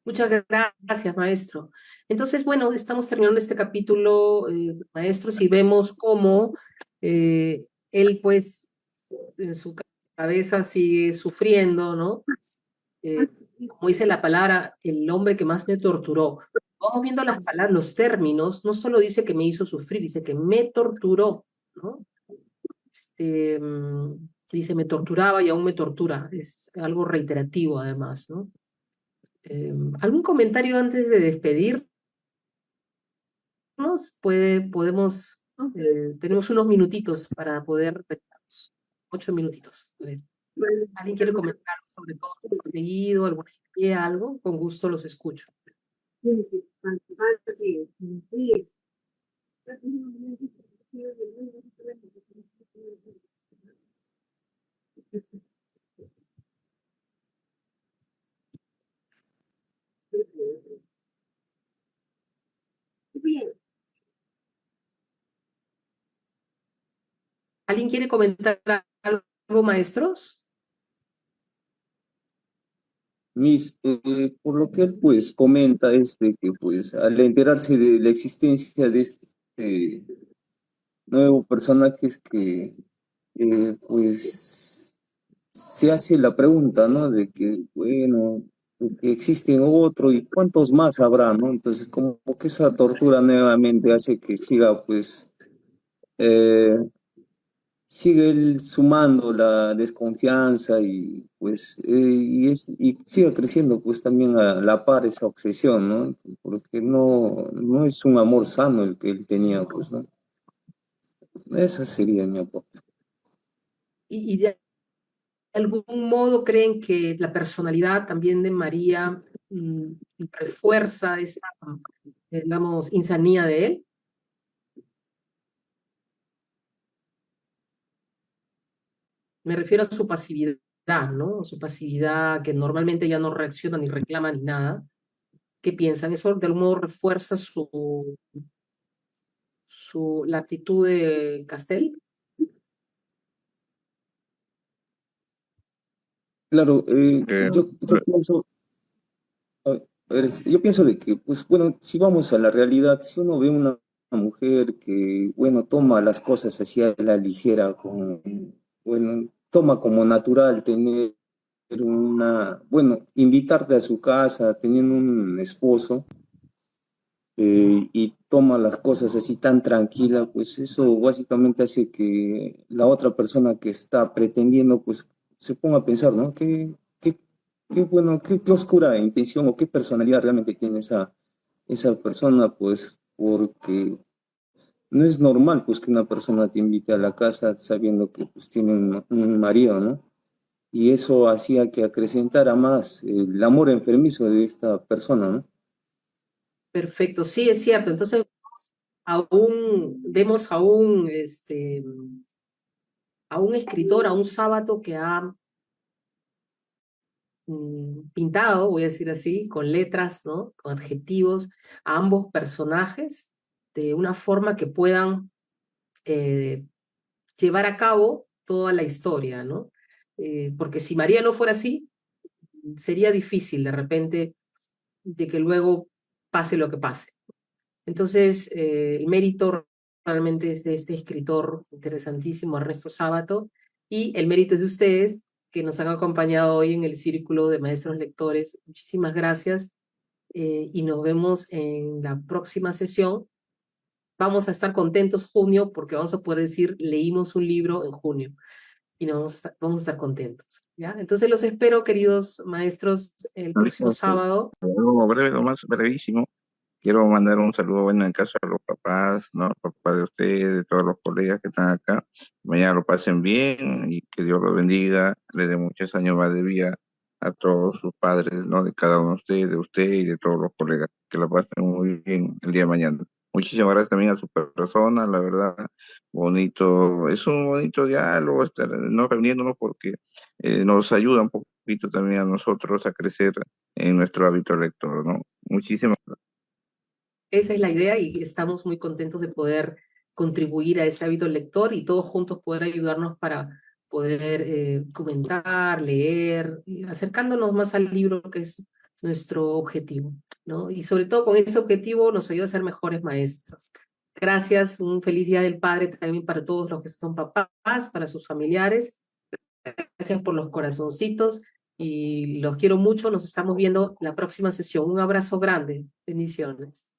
Muchas gracias, maestro. Entonces, bueno, estamos terminando este capítulo, maestros, y vemos cómo él, pues, en su cabeza sigue sufriendo, ¿no? Como dice la palabra, el hombre que más me torturó. Vamos viendo las palabras, los términos, no solo dice que me hizo sufrir, dice que me torturó, ¿no? Dice me torturaba y aún me tortura, es algo reiterativo además, ¿no? ¿Algún comentario antes de despedirnos? Podemos, tenemos unos minutitos para poder, 8 minutitos. A ver. ¿Alguien quiere comentar sobre todo el leído, alguna idea, algo? Con gusto los escucho. ¿Alguien quiere comentar algo, maestros? Por lo que él pues comenta es de que pues al enterarse de la existencia de este nuevo personaje es que pues se hace la pregunta, ¿no? De que, bueno, de que existen otro y cuántos más habrá, ¿no? Entonces como que esa tortura nuevamente hace que siga pues eh, sigue él sumando la desconfianza y pues y sigue creciendo pues también a la par esa obsesión, ¿no? Porque no es un amor sano el que él tenía, pues, ¿no? Esa sería mi aporte. Y de algún modo creen que la personalidad también de María refuerza esa, digamos, insanía de él. Me refiero a su pasividad, ¿no? Su pasividad que normalmente ya no reacciona ni reclama ni nada. ¿Qué piensan? ¿Eso de algún modo refuerza la actitud de Castel? Claro, Eh, yo pienso, A ver, yo pienso de que, pues bueno, si vamos a la realidad, si uno ve una mujer que, bueno, toma las cosas así a la ligera, como, bueno, toma como natural tener bueno, invitarte a su casa, teniendo un esposo, y toma las cosas así tan tranquila, pues eso básicamente hace que la otra persona que está pretendiendo, pues se ponga a pensar, ¿no? Bueno, qué oscura intención o qué personalidad realmente tiene esa persona, pues porque no es normal, pues que una persona te invite a la casa sabiendo que pues tiene un marido, ¿no? Y eso hacía que acrecentara más el amor enfermizo de esta persona, ¿no? Perfecto, sí, es cierto. Entonces, vemos a un escritor, a un sábado que ha pintado, voy a decir así, con letras, ¿no? Con adjetivos, a ambos personajes de una forma que puedan eh, llevar a cabo toda la historia, ¿no? Porque si María no fuera así, sería difícil de repente de que luego pase lo que pase. Entonces, el mérito realmente es de este escritor interesantísimo, Ernesto Sábato, y el mérito es de ustedes que nos han acompañado hoy en el Círculo de Maestros Lectores. Muchísimas gracias y nos vemos en la próxima sesión. Vamos a estar contentos junio porque vamos a poder decir leímos un libro en junio y vamos a estar contentos. ¿Ya? Entonces los espero, queridos maestros, el próximo sábado. Algo breve, nomás brevísimo. Quiero mandar un saludo, bueno, en caso a los papás, ¿no? Papá de ustedes, de todos los colegas que están acá. Mañana lo pasen bien y que Dios los bendiga, les dé muchos años más de vida a todos sus padres, ¿no? De cada uno de usted y de todos los colegas. Que lo pasen muy bien el día de mañana. Muchísimas gracias también a su persona, la verdad, bonito, es un bonito diálogo, estar, ¿no? Reuniéndonos porque nos ayuda un poquito también a nosotros a crecer en nuestro hábito lector, ¿no? Muchísimas Esa es la idea y estamos muy contentos de poder contribuir a ese hábito lector y todos juntos poder ayudarnos para poder comentar, leer, y acercándonos más al libro que es nuestro objetivo, ¿no? Y sobre todo con ese objetivo nos ayuda a ser mejores maestros. Gracias, un feliz Día del Padre también para todos los que son papás, para sus familiares. Gracias por los corazoncitos y los quiero mucho. Nos estamos viendo la próxima sesión. Un abrazo grande. Bendiciones.